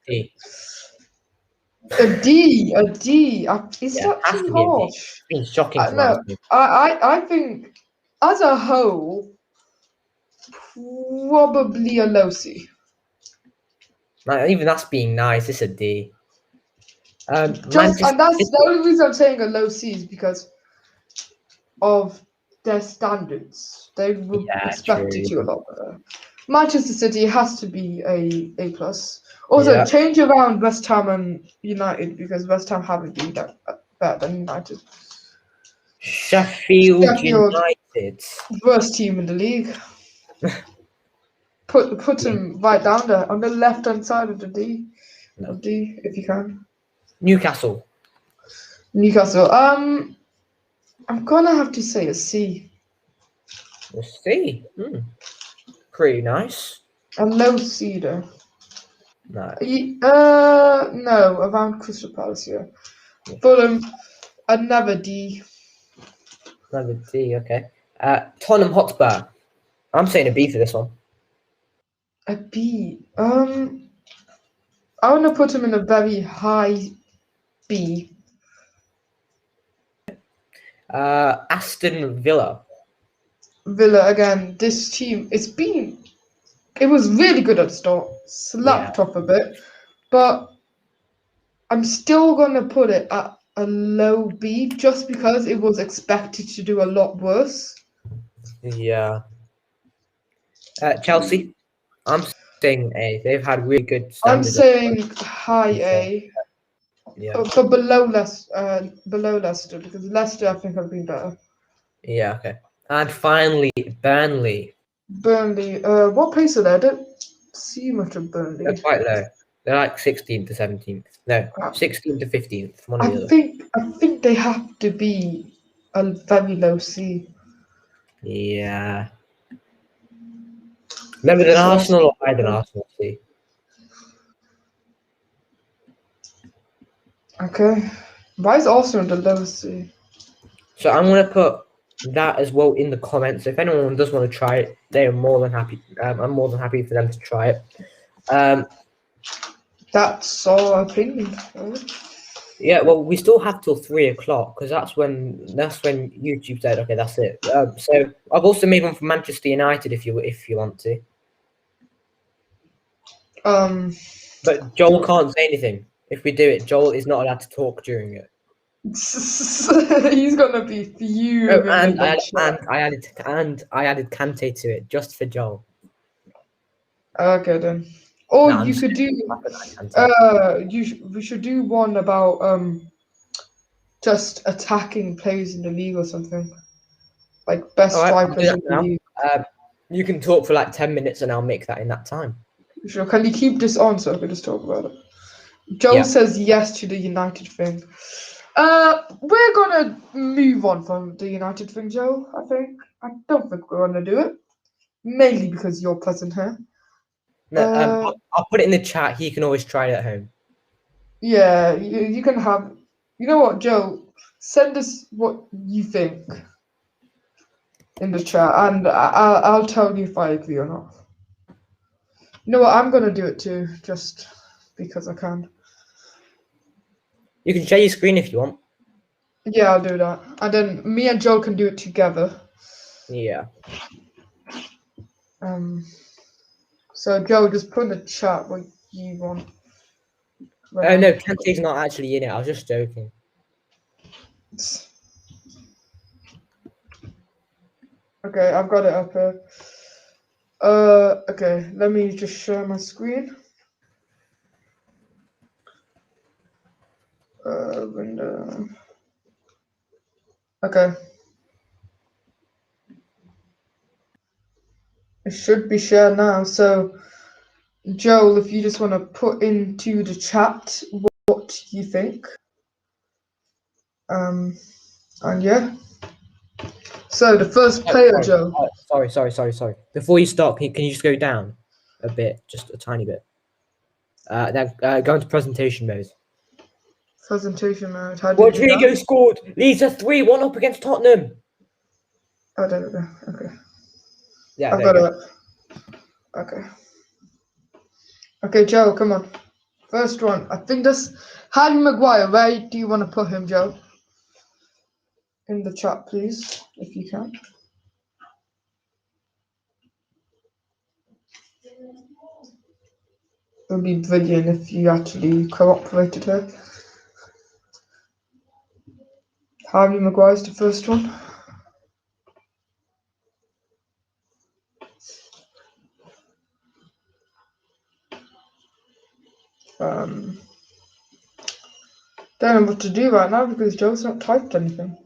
A D. Is that too harsh? It's been shocking. No, I think as a whole, probably a low C. Even that's being nice. It's a D. And that's the only reason I'm saying a low C is because of their standards. They would expect it to a lot better. Manchester City has to be a plus. Also, change around West Ham and United because West Ham haven't been that better than United. Sheffield United, worst team in the league. Put them right down there on the left hand side of the D. Of D, if you can. Newcastle. I'm gonna have to say a C. A C. Pretty nice. A low C though. No. No, around Crystal Palace, yeah. Fulham, another D. Another D, okay. Tottenham Hotspur. I'm saying a B for this one. A B. I want to put him in a very high B. Aston Villa. Villa again. This team, it was really good at the start. Slapped off a bit, but I'm still gonna put it at a low B just because it was expected to do a lot worse. Yeah. Chelsea. I'm saying A. They've had really good standards. I'm saying high A. Yeah. But below Leicester because Leicester I think have been better. Yeah. Okay. And finally, Burnley. What place are they? I don't see much of Burnley. They're quite low. They're like 16th to 17th. No, 16th to 15th. One or the other. I think they have to be a very low C. Yeah. Remember than Arsenal or higher than Arsenal C? Okay. Why is Arsenal the lowest C? So I'm gonna put that as well in the comments. If anyone does want to try it, they are more than happy. I'm more than happy for them to try it. That's our opinion. Yeah, well, we still have till 3 o'clock because that's when YouTube said, okay, that's it. So I've also made one for Manchester United if you want to. But Joel can't say anything if we do it. Joel is not allowed to talk during it. He's gonna be fuming. Oh, and I added Kante to it just for Joel. Okay then. Or No, I'm you just could do. Kante. We should do one about just attacking players in the league or something. Like best All right, I'll do strikers that in the now. league. You can talk for like 10 minutes and I'll make that in that time. Sure. Can you keep this on so I can just talk about it? Joe Yeah. says yes to the United thing. We're gonna move on from the United thing, Joe. I don't think we're gonna do it. Mainly because you're present here. No, I'll put it in the chat. He can always try it at home. Yeah, you can have. You know what, Joe? Send us what you think in the chat, and I'll tell you if I agree or not. You know what? I'm gonna do it too, just because I can. You can share your screen if you want. Yeah, I'll do that, and then me and Joel can do it together. Yeah. So Joe, just put in the chat what you want. Oh no, Kante's not actually in it. I was just joking. Okay, I've got it up here. Okay, let me just share my screen. Window. Okay. It should be shared now. So, Joel, if you just want to put into the chat what you think. And yeah. So the first player, Joe. Sorry. Before you start, can you just go down a bit, just a tiny bit? Then go into presentation mode. Presentation mode. How do you do Rodrigo that? scored. Leeds are 3-1 up against Tottenham. Oh, there we go. Okay. Yeah, I've there got you it. Okay. Okay, Joe, come on. First one. I think that's Harry Maguire. Where do you want to put him, Joe? In the chat, please, if you can. It would be brilliant if you actually cooperated here. Harvey Maguire's the first one. Don't know what to do right now because Joe's not typed anything.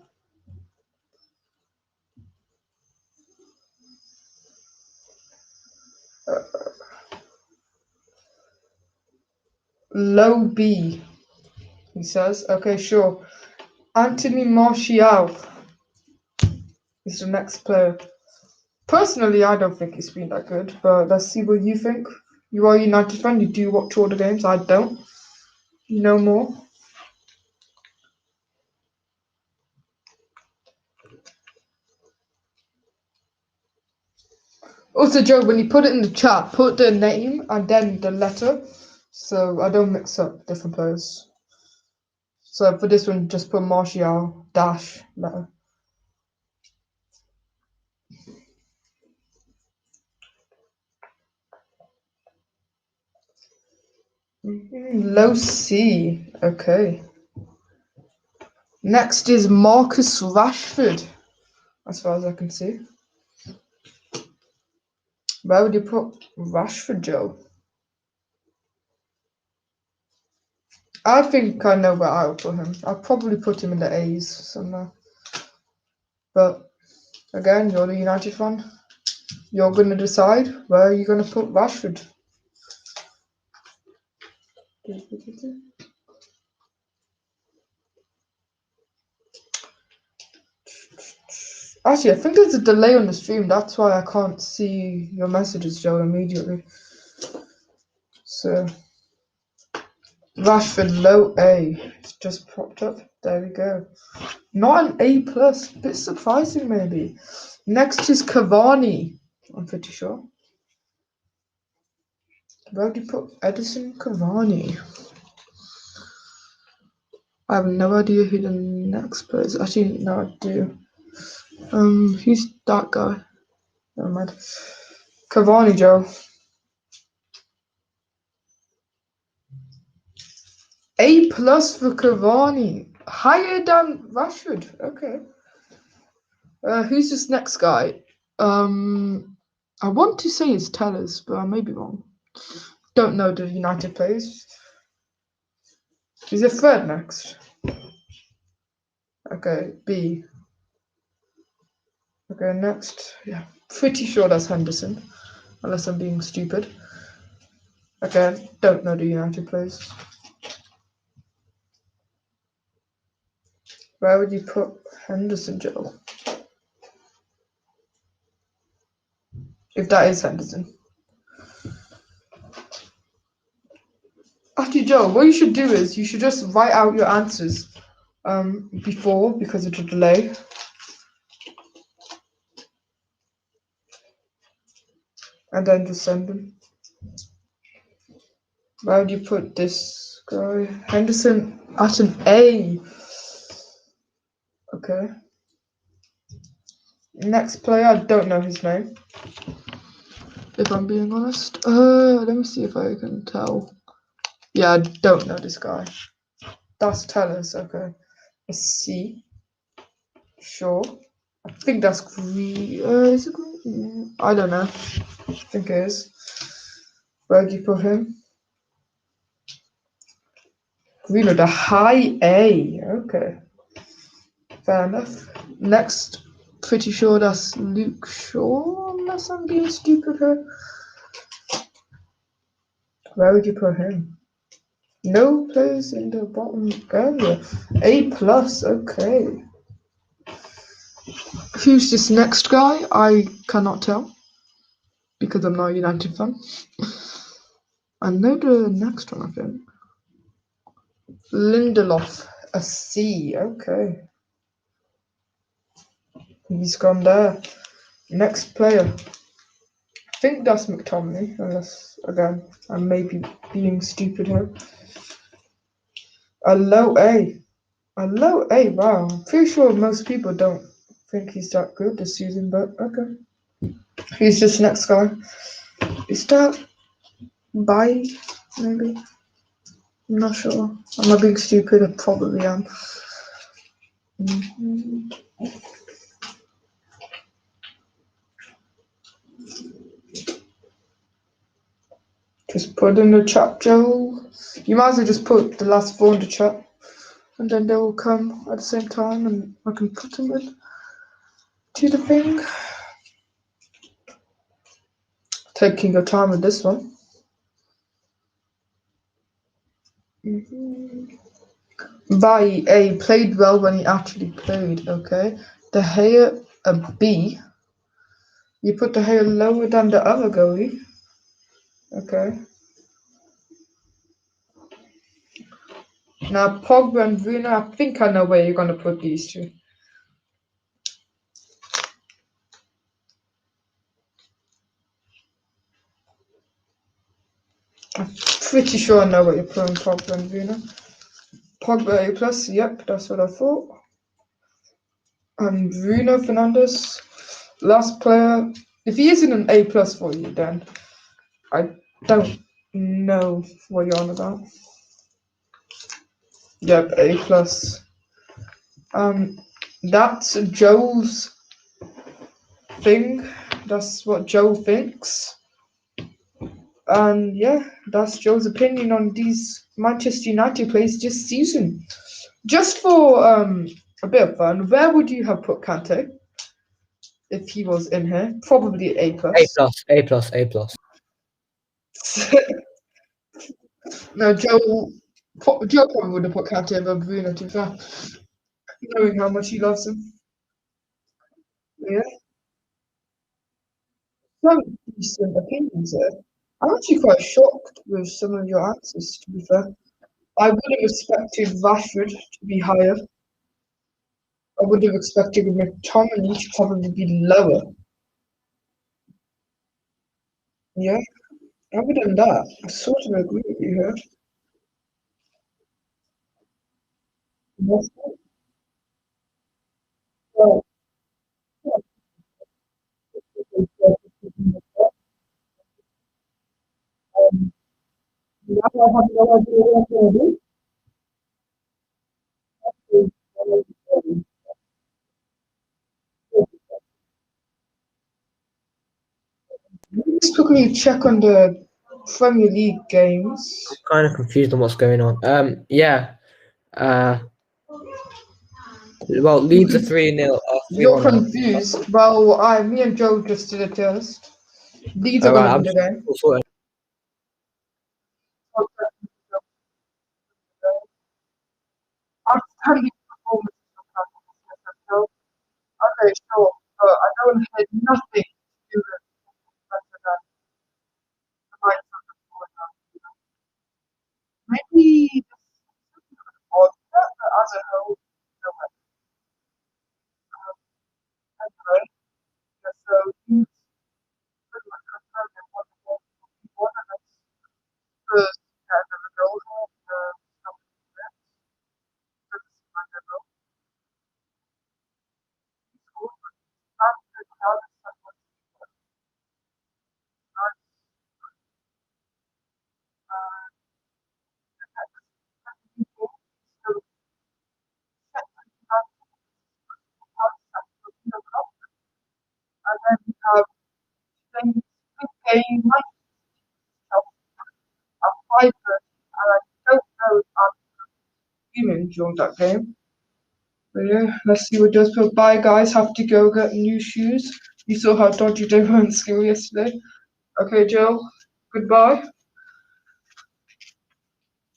Low B, he says. Okay, sure. Anthony Martial is the next player. Personally, I don't think he's been that good, but let's see what you think. You are a United fan, you do watch all the games, I don't. You know more. Also, Joe, when you put it in the chat, put the name and then the letter, so I don't mix up different players. So for this one, just put Martial dash letter. Low C. Okay. Next is Marcus Rashford, as far as I can see. Where would you put Rashford, Joe? I think I know where I would put him. I'll probably put him in the A's somewhere. But again, you're the United fan. You're going to decide where you're going to put Rashford. Actually, I think there's a delay on the stream. That's why I can't see your messages, Joe, immediately. So, Rashford low A. It's just popped up. There we go. Not an A plus. Bit surprising, maybe. Next is Cavani. I'm pretty sure. Where do you put Edison Cavani? I have no idea who the next player is. Actually, no, I do. Who's that guy? Never mind. Cavani, Joe. A plus for Cavani. Higher than Rashford. Okay. Who's this next guy? I want to say it's Tellers, but I may be wrong. Don't know the United players. Is it third next? Okay, B. Okay, next. Yeah, pretty sure that's Henderson, unless I'm being stupid. Okay, don't know the United players. Where would you put Henderson, Joe? If that is Henderson. Actually, Joe, what you should do is you should just write out your answers before, because of the delay. And then just send them. Where would you put this guy? Henderson at an A. Okay. Next player, I don't know his name. If I'm being honest. Let me see if I can tell. Yeah, I don't know this guy. That's Tellers, okay. A C. Sure. I think that's green. Is it green? I don't know. I think it is. Where do you put him? Green with a high A. Okay. Fair enough. Next, pretty sure that's Luke Shaw, unless I'm being stupid here. Where would you put him? No players in the bottom area. A plus, okay. Who's this next guy? I cannot tell, because I'm not a United fan. I know the next one, I think. Lindelof, a C, okay. He's gone there. Next player. I think that's McTominay, unless, again, I may be being stupid here. A low A. A low A, wow. I'm pretty sure most people don't think he's that good this season, but okay. Who's this next guy? Is that Bai, maybe? I'm not sure. Am I being stupid? I probably am. Just put in the chat, Joe. You might as well just put the last four in the chat, and then they will come at the same time, and I can put them in to the thing. Taking your time with this one. By A, played well when he actually played, okay. The hair, a B. You put the hair lower than the other goalie. Okay. Now, Pogba and Bruno, I think I know where you're going to put these two. I'm pretty sure I know what you're putting Pogba and Bruno. Pogba A plus, yep, that's what I thought. And Bruno Fernandes, last player. If he isn't an A plus for you, then I don't know what you're on about. Yep, A plus. That's Joe's thing. That's what Joe thinks. And yeah, that's Joe's opinion on these Manchester United players this season. Just for a bit of fun, where would you have put Kante if he was in here? Probably A plus. A plus, A plus, A plus. No, Joe probably would have put Kante above Bruno, to be fair, knowing how much he loves him. Yeah. Some decent opinions there. I'm actually quite shocked with some of your answers, to be fair. I would have expected Rashford to be higher. I would have expected McTominay to probably be lower. Yeah, other than that, I sort of agree with you here. Yes. Well, now I have no idea what I'm going to do. Let's quickly check on the Premier League games. I'm kind of confused on what's going on. Yeah. Well, Leeds are 3-0. You're 3-1 up. confused. Well, me and Joe just did a test. Leeds are All going right, to I'm win the game. sorting. Outstanding performance. Okay, sure. I don't have nothing to do with the likes of the Fulham. Maybe or that as a whole. So, anyway, so he's pretty much confirmed in one of the first as a result of and then we have things game at 5:30, and I don't know if I'm human during that game. But yeah, let's see what does. But bye, guys. Have to go get new shoes. You saw how dodgy they were in school yesterday. Okay, Joe. Goodbye.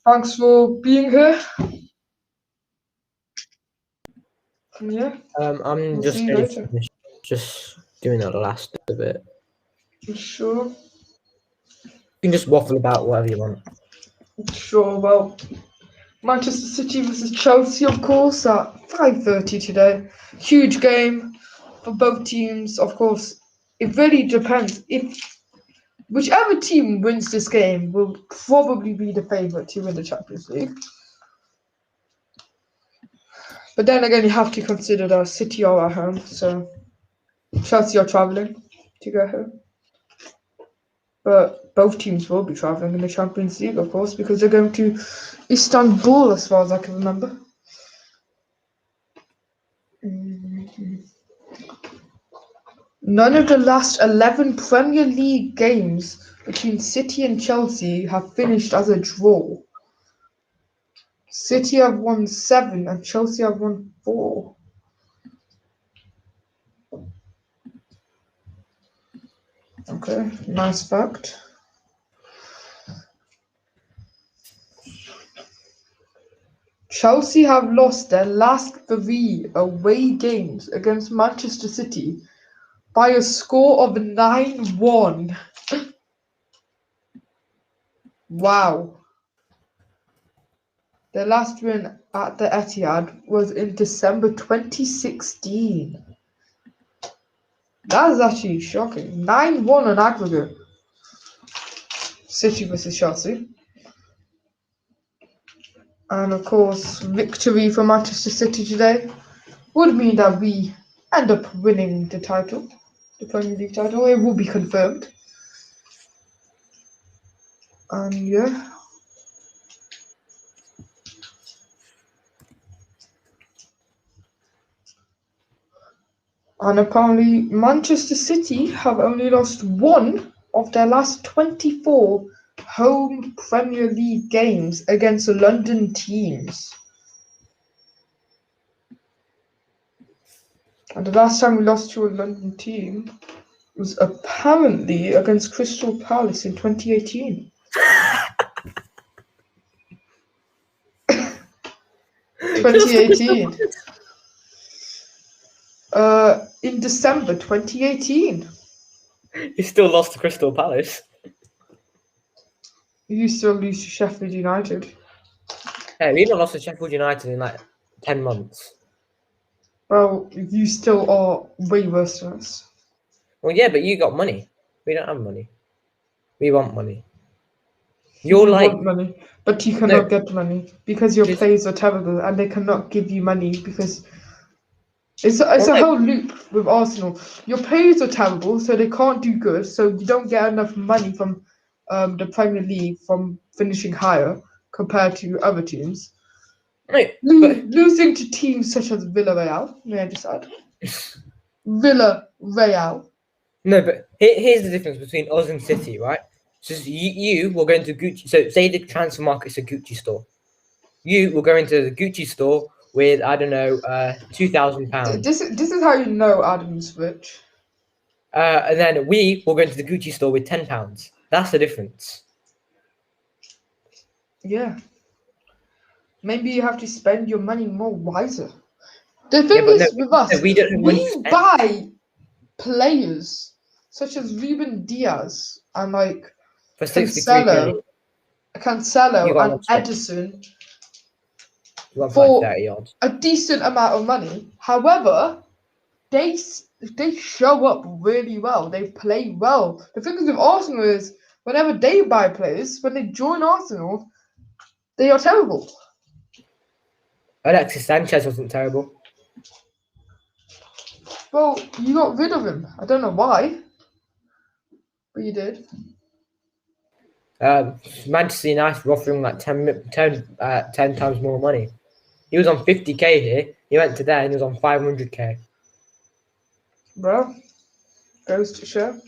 Thanks for being here. Yeah, I'm we'll just see you nearly later. finished. Just doing that last bit. Sure. You can just waffle about whatever you want. Sure. Well, Manchester City versus Chelsea, of course, at 5:30 today. Huge game for both teams. Of course, it really depends. If whichever team wins this game will probably be the favourite to win the Champions League. But then again, you have to consider that City are at home, so Chelsea are travelling to go home. But both teams will be travelling in the Champions League, of course, because they're going to Istanbul, as far as I can remember. None of the last 11 Premier League games between City and Chelsea have finished as a draw. City have won 7 and Chelsea have won 4. Okay, nice fact. Chelsea have lost their last 3 away games against Manchester City by a score of 9-1. Wow. Their last win at the Etihad was in December 2016. That is actually shocking. 9-1 on aggregate. City versus Chelsea. And of course, victory for Manchester City today would mean that we end up winning the title, the Premier League title. It will be confirmed. And yeah. And apparently, Manchester City have only lost 1 of their last 24 home Premier League games against London teams. And the last time we lost to a London team was apparently against Crystal Palace in 2018. 2018. In December 2018. You still lost to Crystal Palace. You still lose to Sheffield United. Hey, we've not lost to Sheffield United in like 10 months. Well, you still are way worse than us. Well, yeah, but you got money. We don't have money. We want money. You're You like want money, but you no, cannot get money because your because players are terrible and they cannot give you money because it's well, a no, whole loop with Arsenal. Your players are terrible, so they can't do good, so you don't get enough money from the Premier League from finishing higher compared to other teams. no, but Losing to teams such as Villarreal, may I just add? Villarreal. no, but here's the difference between us and City, right? So you will go into Gucci. So say the transfer market's a Gucci store. You will go into the Gucci store with I don't know, £2,000, This is how you know Adam's rich. and then we will go into the Gucci store with £10. That's the difference. Yeah. Maybe you have to spend your money more wiser. The Yeah, thing but no, is with us, we don't have money to we spend. buy players such as Ruben Diaz and like For 63 million, you Cancelo got and enough spend. Edison You want for like for 30 odds. a decent amount of money. However, they show up really well. They play well. The thing is with Arsenal is whenever they buy players, when they join Arsenal, they are terrible. Alexis Sanchez wasn't terrible. Well, you got rid of him. I don't know why, but you did. Manchester United were offering like 10 times more money. He was on 50k here. He went to there and he was on 500k. Well, goes to show.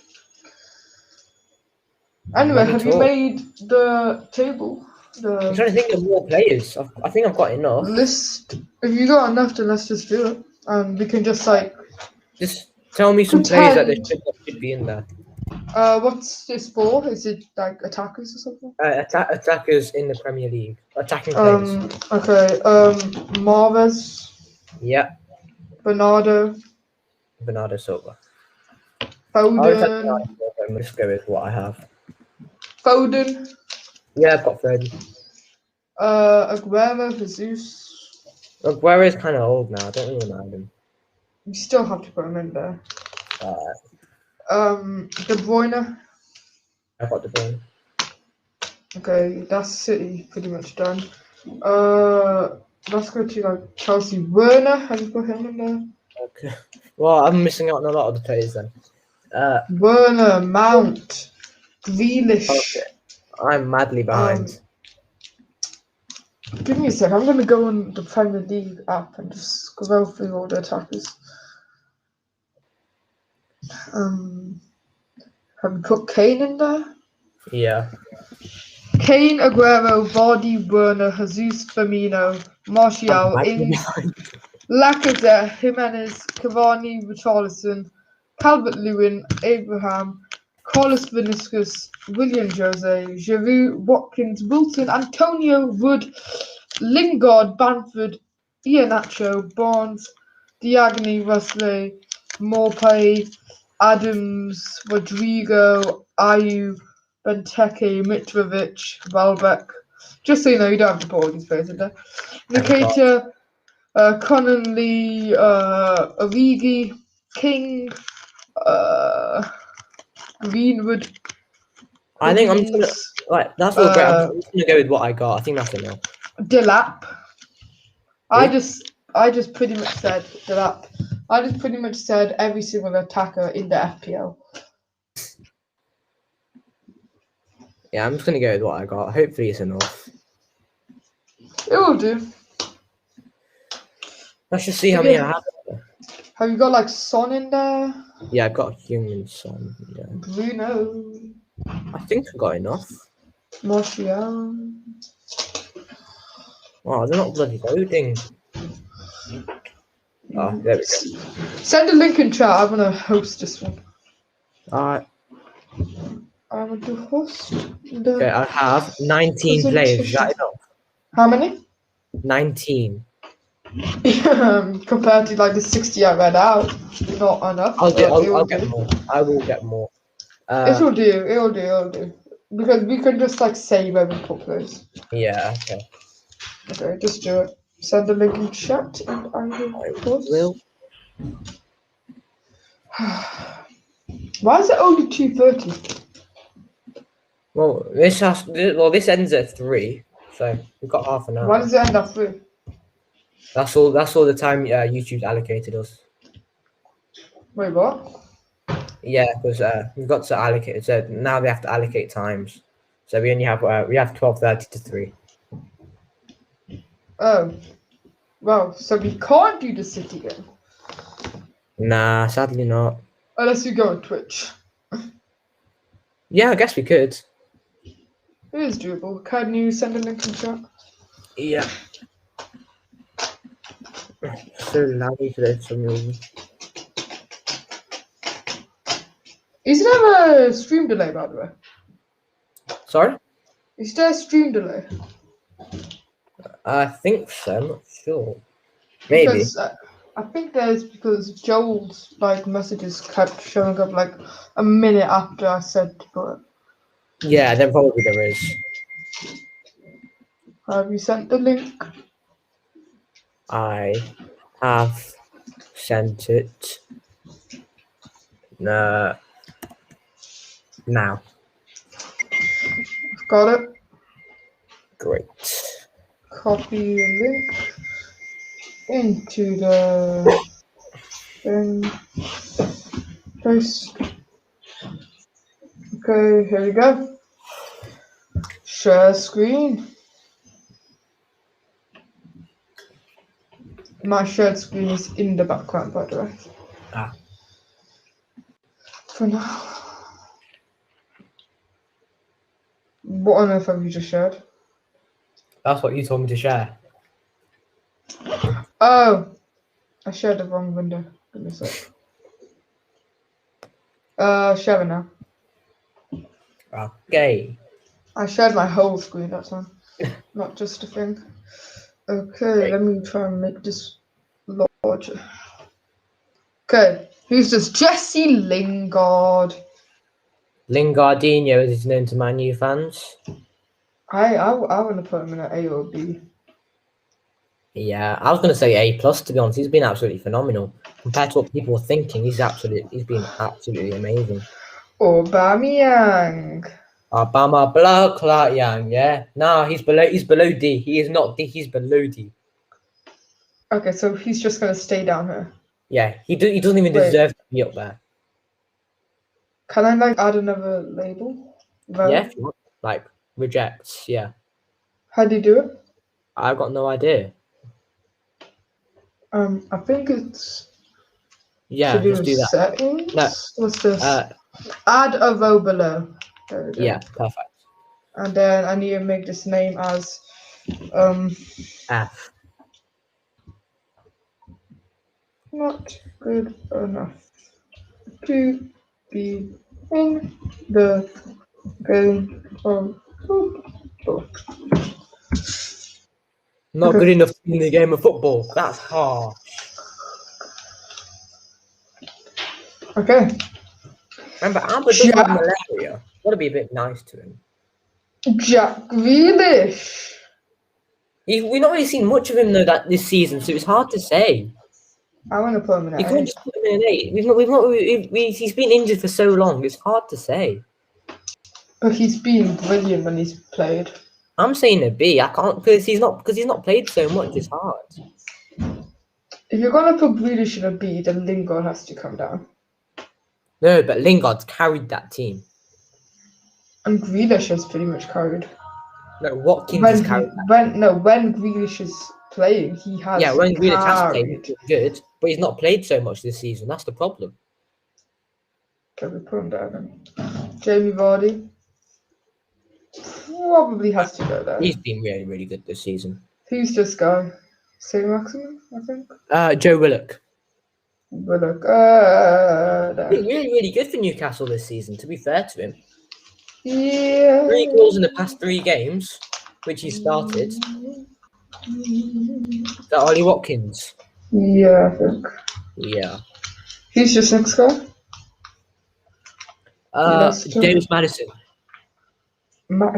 Anyway, Money have you talk. made the table? I'm trying to The think of more players. I think I've got enough. list? If you got enough, then let's just do it. And we can just like Just tell me some players that pretend. should be in there. What's this for? Is it like attackers or something? Attackers in the Premier League. Attacking players. Okay. Marves, Yeah, Bernardo, Bernardo Silva. I'll just have Bernardo Foden, Silva and just go with what I have. Foden, Yeah, I've got Foden. Aguero, Jesus. Aguero's kind of old now. I don't really mind him. You still have to put him in there. Uh, De Bruyne. I've got De Bruyne. Okay, that's City pretty much done. Let's go to like Chelsea. Werner, have you put him in there? Okay. Well, I'm missing out on a lot of the players then. Werner, Mount, Grealish. Okay. I'm madly behind. Give me a sec. I'm gonna go on the Premier League app and just scroll through all the attackers. Have you put Kane in there? Yeah. Kane, Aguero, Vardy, Werner, Jesus, Firmino, Martial, Madly Ings, behind. Lacazette, Jimenez, Cavani, Richarlison, Calvert-Lewin, Abraham, Carlos Vinicius, William Jose, Giroud, Watkins, Wilson, Antonio, Wood, Lingard, Bamford, Iheanacho, Barnes, Diagne, Wesley, Maupay, Adams, Rodrigo, Ayew, Benteke, Mitrovic, Welbeck. Just so you know, you don't have to put all these players in there. Nikita, Connolly, Origi, King, Greenwood. I think I'm just gonna that's all great. I'm just gonna go with what I got. I think that's enough. Delap. Who? I just pretty much said Delap. I just pretty much said every single attacker in the FPL. Yeah, I'm just gonna go with what I got. Hopefully it's enough. It will do. Let's just see how many I have. Have you got like Son in there? Yeah, I've got a human son. Yeah. Bruno. I think I got enough. Martial. Oh, they're not bloody loading. Oh, there we go. Send a link in chat. I'm gonna host this one. Alright. I'm going to host Okay, I have 19 players. Is that enough? How many? 19. Compared to like the 60 I read out, not enough. I'll get more. I will get more. It'll do. Because we can just like save every couple players. Yeah, okay. Okay, just do it. Send the link in chat and I will post. Why is it only 2:30? Well, this ends at 3, so we've got half an Why hour. does it end at 3? That's all the time YouTube's allocated us. Wait, what? Yeah, because we've got to allocate. So now they have to allocate times. So we only have 12:30 to 3. Oh. Well, so we can't do the city game. Nah, sadly not. Unless you go on Twitch. Yeah, I guess we could. It is doable. Can you send a link in chat? Yeah. So lousy today for some reason. Is there a stream delay, by the way? Sorry? Is there a stream delay? I think so. I'm not sure. Maybe. Because I think there's because Joel's like messages kept showing up like a minute after I said to put it. Yeah, then probably there is. Have you sent the link? I have sent it. Now. Got it. Great. Copy the link into the thing. Paste. Okay, here we go. Share screen. My shared screen is in the background, by the way. Ah. For now. What on earth have you just shared? That's what you told me to share. Oh, I shared the wrong window. Give me a sec. Sharing now. Okay. I shared my whole screen that time, not just a thing. Okay, let me try and make this larger. Okay, who's this? Jesse Lingard. Lingardinho, as he's known to Man U fans. I want to put him in an A or B. Yeah, I was going to say A plus. To be honest, he's been absolutely phenomenal compared to what people were thinking. He's been absolutely amazing. Aubameyang. Obama blow Clark Young, yeah. No, he's below D. He is not D. He's below D. Okay, so he's just gonna stay down here. Yeah, he doesn't even Wait. deserve to be up there. Can I like add another label? Yeah, if you want. Like rejects. Yeah, How do you do it? I've got no idea. I think it's Yeah, to do just with do that. settings. No. What's this? Add a row below. There we go. Yeah, perfect. And then I need to make this name as F. not good enough to be in the game of football. Not good enough in the game of football. That's hard. Okay. Remember, Albert does have malaria. Gotta be a bit nice to him. Jack Grealish. We've not really seen much of him though this season, so it's hard to say. I want to put him in You an can't A. just put him in an 8. He's been injured for so long. It's hard to say. But he's been brilliant when he's played. I'm saying a B. I can't because he's not played so much. It's hard. If you're gonna put Grealish in a B, then Lingard has to come down. No, but Lingard's carried that team. And Grealish has pretty much carried. No, Watkins has carried. When Grealish is playing, he has. Yeah, when Grealish has played, carried. he's good, but he's not played so much this season. That's the problem. Okay, we put him down then. Jamie Vardy probably has to go there. He's been really, really good this season. Who's this guy? Saint Maximin, I think. Joe Willock. Willock. Been really, really good for Newcastle this season. To be fair to him, Yeah. 3 goals in the past 3 games, which he started. Is that Ollie Watkins? Yeah, I think. Yeah. Who's this next guy? James Madison.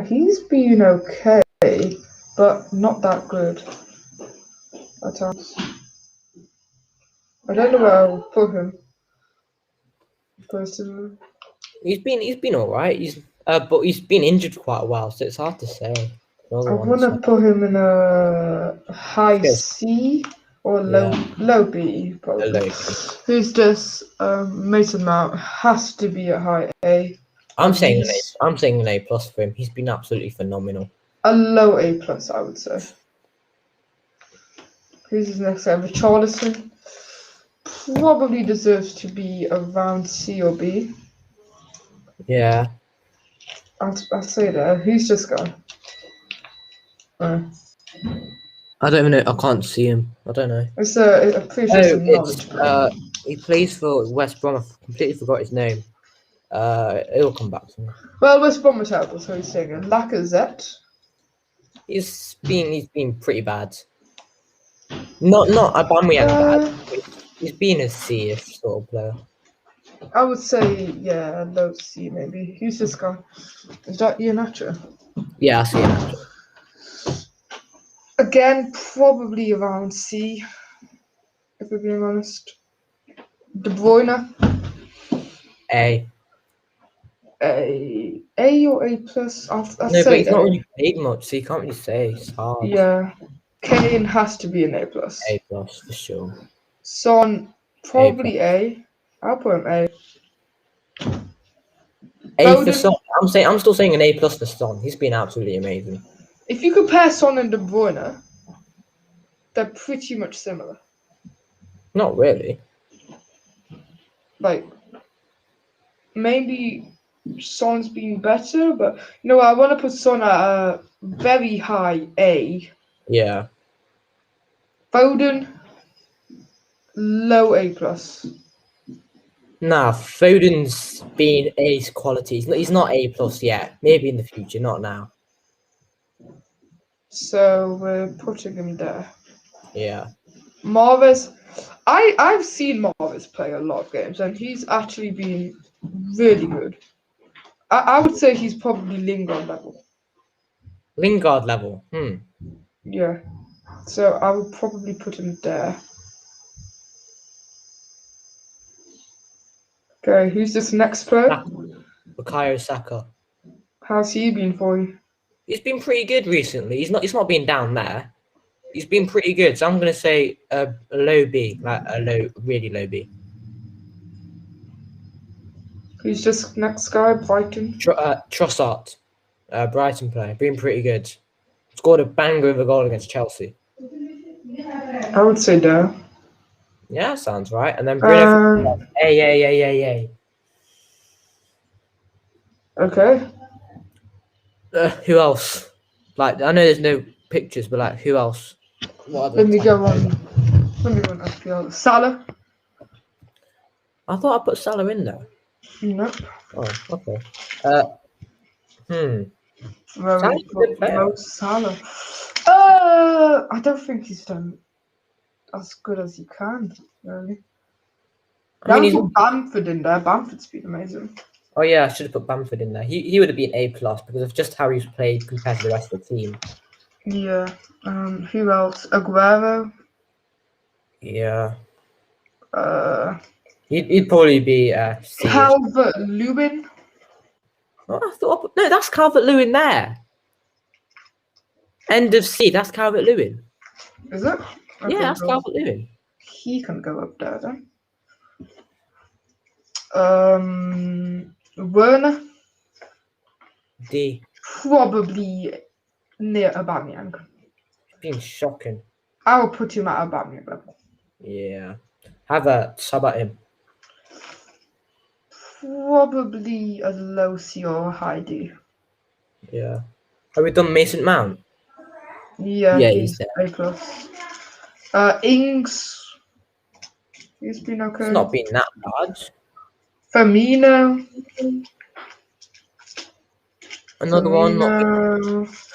He's been okay, but not that good at times. I don't know where I'll put him. Personally. He's been all right. But he's been injured quite a while, so it's hard to say. I want to put him in a high C or low B, probably. Low B. Who's this? Mason Mount has to be a high A. I'm saying an A plus for him. He's been absolutely phenomenal. A low A plus, I would say. Who's his next guy? Richarlison probably deserves to be around C or B. Yeah. I'll say that. Who's this guy? I don't even know. I can't see him. I don't know. It's a pretty sure it's a knowledge. He plays for West Brom. I completely forgot his name. It'll come back to me. Well, West Brom are terrible, so he's saying Lacazette. He's been pretty bad. Not Aubameyang bad. He's been a C-ish sort of player. I would say, yeah, low C maybe. Who's this guy? Is that Iheanacho? Yeah, I see it. Again, probably around C, if we're being honest. De Bruyne. A. A or A plus? I'll No, say but he's A. not really played much, so you can't really say. It's hard. Yeah. Kane has to be an A plus. A plus for sure. Son, probably A. I'll put him A. A for Son. I'm still saying an A plus for Son. He's been absolutely amazing. If you compare Son and De Bruyne, they're pretty much similar. Not really. Like, maybe Son's been better, but I want to put Son at a very high A. Yeah. Foden, low A plus. Nah, Foden's been A quality. He's not A plus yet. Maybe in the future, not now. So we're putting him there. Yeah. Marves, I've seen Marves play a lot of games, and he's actually been really good. I would say he's probably Lingard level. Lingard level. Yeah. So I would probably put him there. Okay, who's this next player? Bukayo Saka. How's he been for you? He's been pretty good recently. He's not been down there. He's been pretty good. So I'm gonna say a low B, like really low B. Who's this next guy? Brighton. Trossard, Brighton player, been pretty good. Scored a banger of a goal against Chelsea. I would say there. Yeah, sounds right. And then Bruno. A. Okay. Who else? Like, I know there's no pictures, but like, who else? Let me go on FPL. Salah. I thought I put Salah in there. Nope. Oh, okay. Salah. I don't think he's done as good as he can, really. I mean, put Bamford in there. Bamford's been amazing. Oh yeah, I should have put Bamford in there. He would have been A plus because of just how he's played compared to the rest of the team. Yeah. Who else? Aguero. Yeah. He'd probably be C. Calvert-Lewin. Oh, I thought no, that's Calvert-Lewin there. End of C. That's Calvert-Lewin. Is it? Okay, yeah, that's Calvert-Lewin. He can go up there then. Werner. D. Probably near Aubameyang. It's been shocking. I will put him at Aubameyang level. Yeah. Havertz, how about him? Probably a low C or a high D. Yeah. Have we done Mason Mount? Yeah, he's A plus. Ings. He's been okay. It's not been that bad. Firmino. Another one.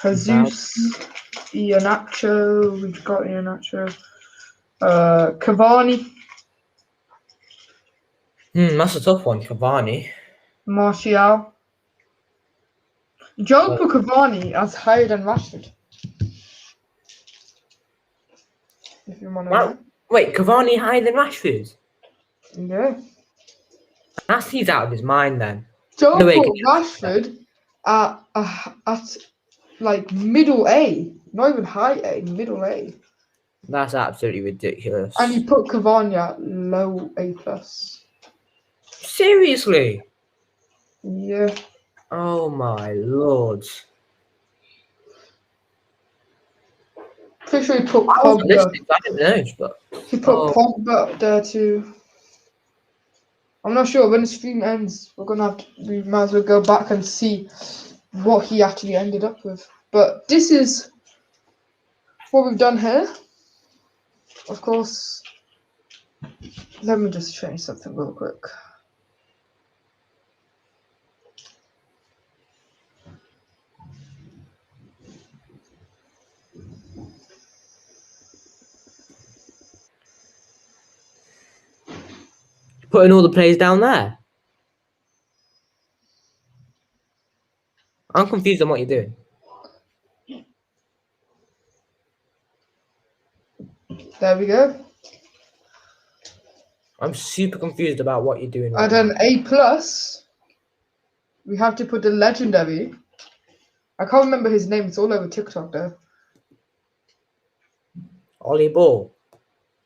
Jesus. Iheanacho. We've got Iheanacho. Cavani. That's a tough one, Cavani. Martial. Joe put Cavani as higher than Rashford. If you want to know. Wait, Cavani higher than Rashford? Yeah. He's out of his mind then. Don't No way, put Rashford at like middle A, not even high A, middle A. That's absolutely ridiculous. And you put Cavani at low A plus. Seriously? Yeah. Oh my lord. Pretty sure he put I wasn't Pogba. listening, I didn't know, but He put Pogba there too. I'm not sure when the stream ends. We might as well go back and see what he actually ended up with. But this is what we've done here. Of course, let me just change something real quick. putting all the players down there. I'm confused on what you're doing. There we go. I'm super confused about what you're doing right And now. then A plus, we have to put the legendary. I can't remember his name. It's all over TikTok though. Ollie Ball.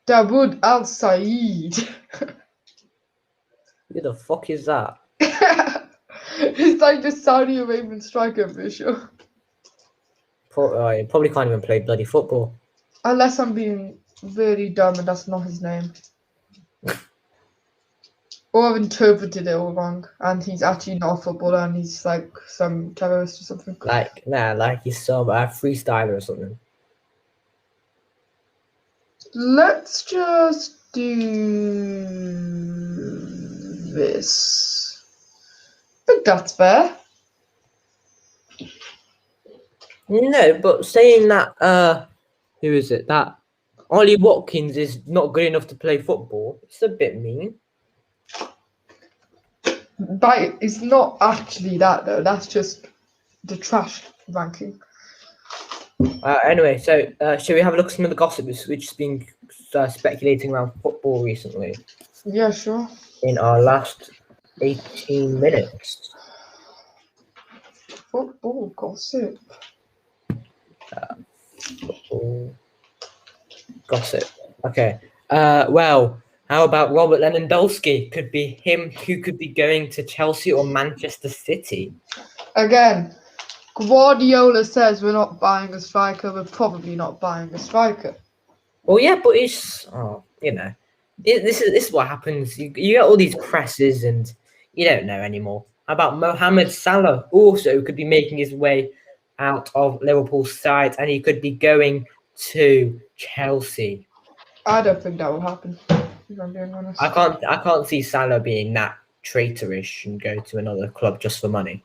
Dawood Al Saeed. Who the fuck is that? It's like the Saudi Arabian striker, I'm pretty sure. He probably can't even play bloody football. Unless I'm being really dumb and that's not his name. Or I've interpreted it all wrong and he's actually not a footballer and he's like some terrorist or something. Like he's some freestyler or something. Let's just do this. I think that's fair. No, but saying that, who is it? That Ollie Watkins is not good enough to play football. It's a bit mean. But it's not actually that though. That's just the trash ranking. Anyway, so shall we have a look at some of the gossip which has been speculating around football recently Yeah, sure. in our last 18 minutes? Football gossip. Football gossip. Okay. Well, how about Robert Lewandowski? Could be him who could be going to Chelsea or Manchester City. Again, Guardiola says we're not buying a striker. We're probably not buying a striker. Well, yeah, but it's this is what happens. You get all these presses and you don't know anymore. How about Mohamed Salah also could be making his way out of Liverpool's side and he could be going to Chelsea. I don't think that will happen, if I'm being honest. I can't see Salah being that traitorish and go to another club just for money.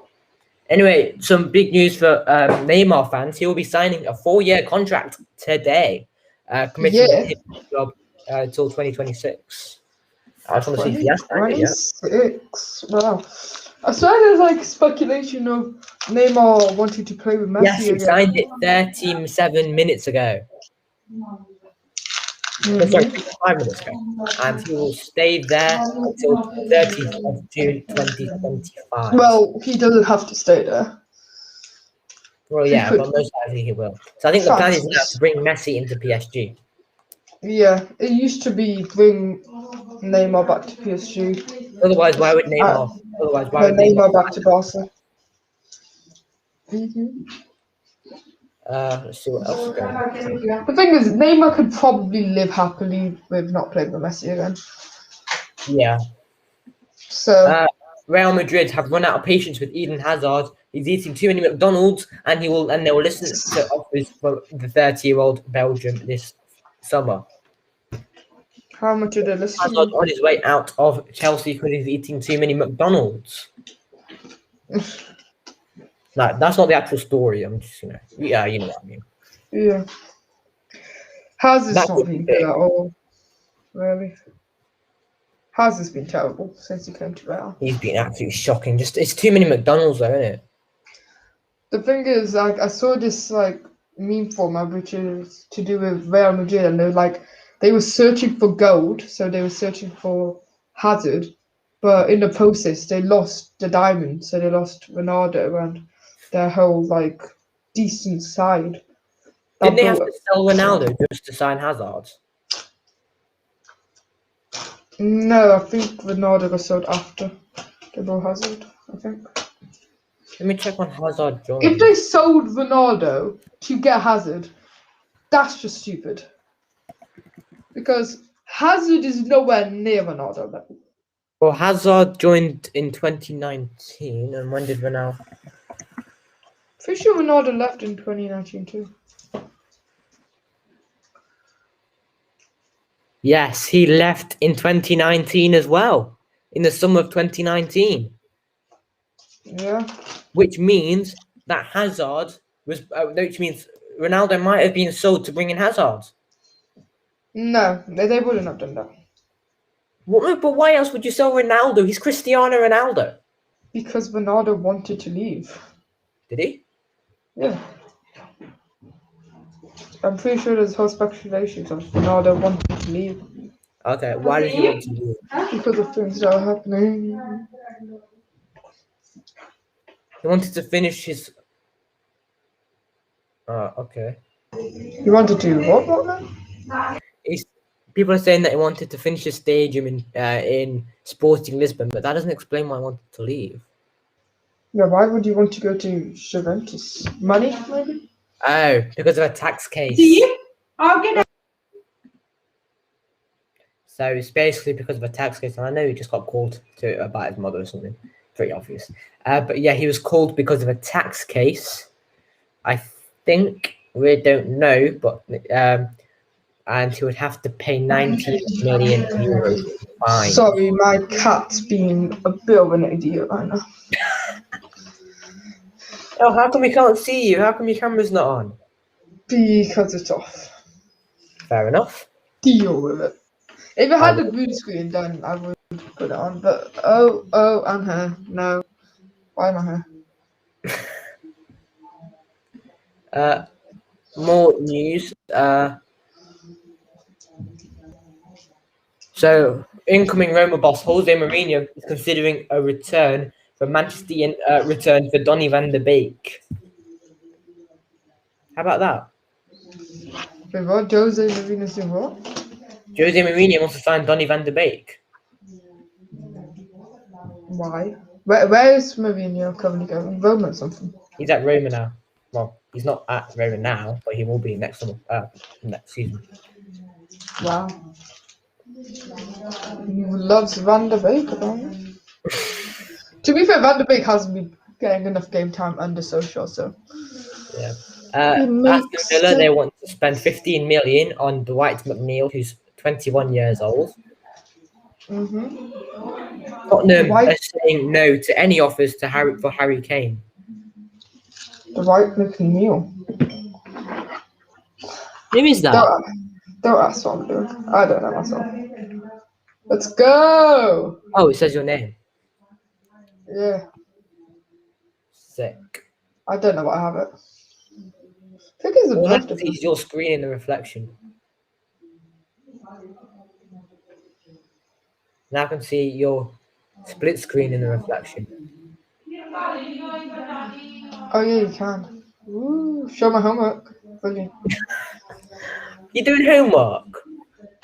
Anyway, some big news for Neymar fans. He will be signing a 4-year contract today, committing to his job until 2026. I just want to see if he has signed it yet. 26. Wow. I swear there's like speculation of Neymar wanting to play with Messi. Yes, he signed it 37 minutes ago. Sorry, 5 minutes ago. And he will stay there until 30th of June 2025. Well, he doesn't have to stay there. Well, yeah, but most likely he will. So I think the plan is now to bring Messi into PSG. Yeah, it used to be bring Neymar back to PSG. Otherwise, why would Neymar? Neymar back to Barca. Let's see what else is going on. The thing is, Neymar could probably live happily with not playing with Messi again. Yeah. So Real Madrid have run out of patience with Eden Hazard. He's eating too many McDonald's, and they will listen to offers from the 30-year-old Belgium this summer. How much are they listening? Hazard on his way out of Chelsea because he's eating too many McDonald's. Like, that's not the actual story. I'm just, you know what I mean. Yeah. Hazard's not been good at all, really. Hazard's been terrible since he came to Real. He's been absolutely shocking. Just it's too many McDonald's, though, isn't it? The thing is, like, I saw this like meme format which is to do with Real Madrid, and they're like, they were searching for gold, so they were searching for Hazard, but in the process they lost the diamond, so they lost Ronaldo and their whole like decent side. Didn't they have to sell Ronaldo just to sign Hazard? No, I think Ronaldo got sold after they bought Hazard. I think. Let me check when Hazard joined. If they sold Ronaldo to get Hazard, that's just stupid. Because Hazard is nowhere near Ronaldo level. Well, Hazard joined in 2019, and when did Ronaldo? Pretty sure Ronaldo left in 2019 too. Yes, he left in 2019 as well, in the summer of 2019. Yeah. Which means that Hazard was, which means Ronaldo might have been sold to bring in Hazard. No, they wouldn't have done that. What, but why else would you sell Ronaldo? He's Cristiano Ronaldo. Because Ronaldo wanted to leave. Did he? Yeah. I'm pretty sure there's whole speculations of Ronaldo wanting to leave. Okay, why did he want to leave? Because of things that are happening. He wanted to finish his. Okay. You wanted to what now? People are saying that he wanted to finish his stadium in Sporting Lisbon, but that doesn't explain why he wanted to leave. Yeah, why would you want to go to Juventus? Money, maybe? Oh, because of a tax case. I'll get it. So it's basically because of a tax case, and I know he just got called to about his mother or something. Pretty obvious. But yeah, he was called because of a tax case. I think we don't know, but and he would have to pay 19 million euros fine. Sorry, my cat's being a bit of an idiot right now. Oh, how come we can't see you? How come your camera's not on? Because it's off. Fair enough. Deal with it. If it had the green screen, then I would put it on. But oh, and her. No. Why not her? More news. So, incoming Roma boss Jose Mourinho is considering a return for Manchester return for Donny van de Beek. How about that? Wait, what? Jose Mourinho's doing what? Jose Mourinho wants to sign Donny van de Beek. Why? Where is Mourinho currently going? Roma or something? He's at Roma now. Well, he's not at Roma now, but he will be next summer, next season. Wow. He loves Van de Beek, apparently. To be fair, Van de Beek hasn't been getting enough game time under Social, so. Yeah. Aston Villa, they want to spend 15 million on Dwight McNeil, who's 21 years old. Tottenham are saying no to any offers to Harry Kane. Dwight McNeil. Who is that? Don't ask what I'm doing. I don't know myself. Let's go! Oh, it says your name. Yeah. Sick. I don't know what I have it. I think it's a All I see is your screen in the reflection. Now I can see your split screen in the reflection. Oh yeah, you can. Ooh, show my homework. Brilliant. You're doing homework?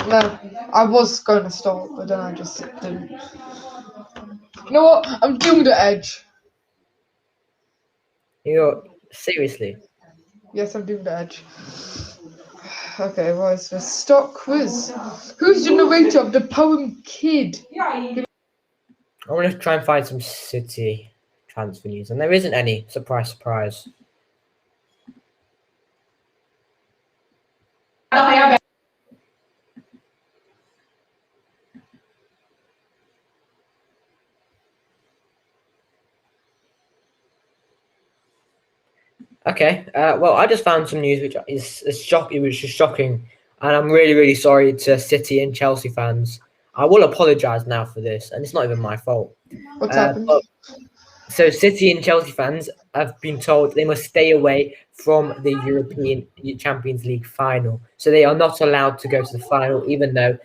No, I was going to start, but then I just didn't. You know what? I'm doing the edge. Seriously? Yes, I'm doing the edge. Okay, what is the stock quiz? Who's the narrator of the poem Kid? I want to try and find some City transfer news, and there isn't any. Surprise, surprise. Okay, well, I just found some news which is shocking, which is shocking, and I'm really, really sorry to City and Chelsea fans. I will apologise now for this, and it's not even my fault. What's happened? So City and Chelsea fans have been told they must stay away from the European Champions League final. So they are not allowed to go to the final, even though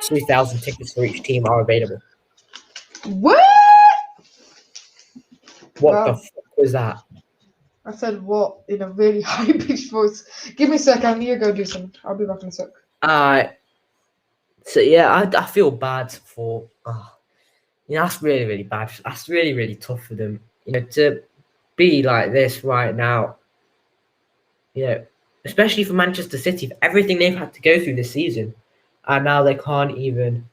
2,000 tickets for each team are available. What? What Wow. the fuck was that? I said what in a really high pitched voice. Give me a sec. I need to go do something. I'll be back in a sec. So yeah, I feel bad for. That's really, really bad. That's really, really tough for them. To be like this right now. Especially for Manchester City, for everything they've had to go through this season, and now they can't even.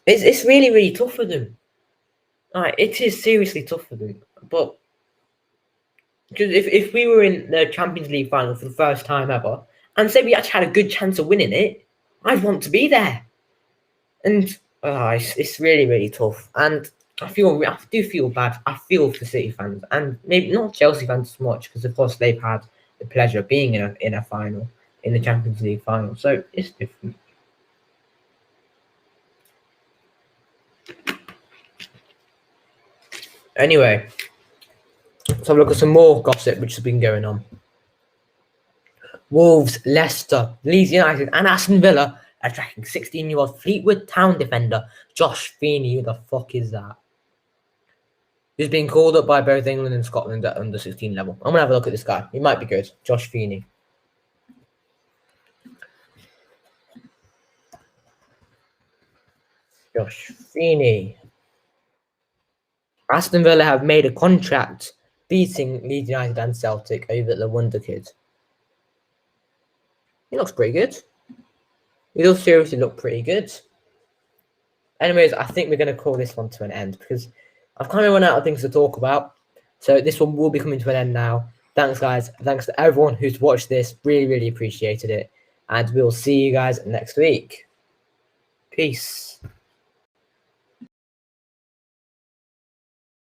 It's really, really tough for them. It is seriously tough for them. But because if we were in the Champions League final for the first time ever, and say we actually had a good chance of winning it, I'd want to be there. And it's really, really tough. And I do feel bad. I feel for City fans, and maybe not Chelsea fans as much, because of course they've had the pleasure of being in a final, in the Champions League final. So it's different. Anyway, let's have a look at some more gossip which has been going on. Wolves, Leicester, Leeds United, and Aston Villa are tracking 16-year-old Fleetwood Town defender Josh Feeney. Who the fuck is that? He's been called up by both England and Scotland at under 16 level. I'm gonna have a look at this guy. He might be good. Josh Feeney. Josh Feeney. Aston Villa have made a contract beating Leeds United and Celtic over the Wonder Kid. He looks pretty good. He does seriously look pretty good. Anyways, I think we're going to call this one to an end because I've kind of run out of things to talk about. So this one will be coming to an end now. Thanks, guys. Thanks to everyone who's watched this. Really, really appreciated it. And we'll see you guys next week. Peace.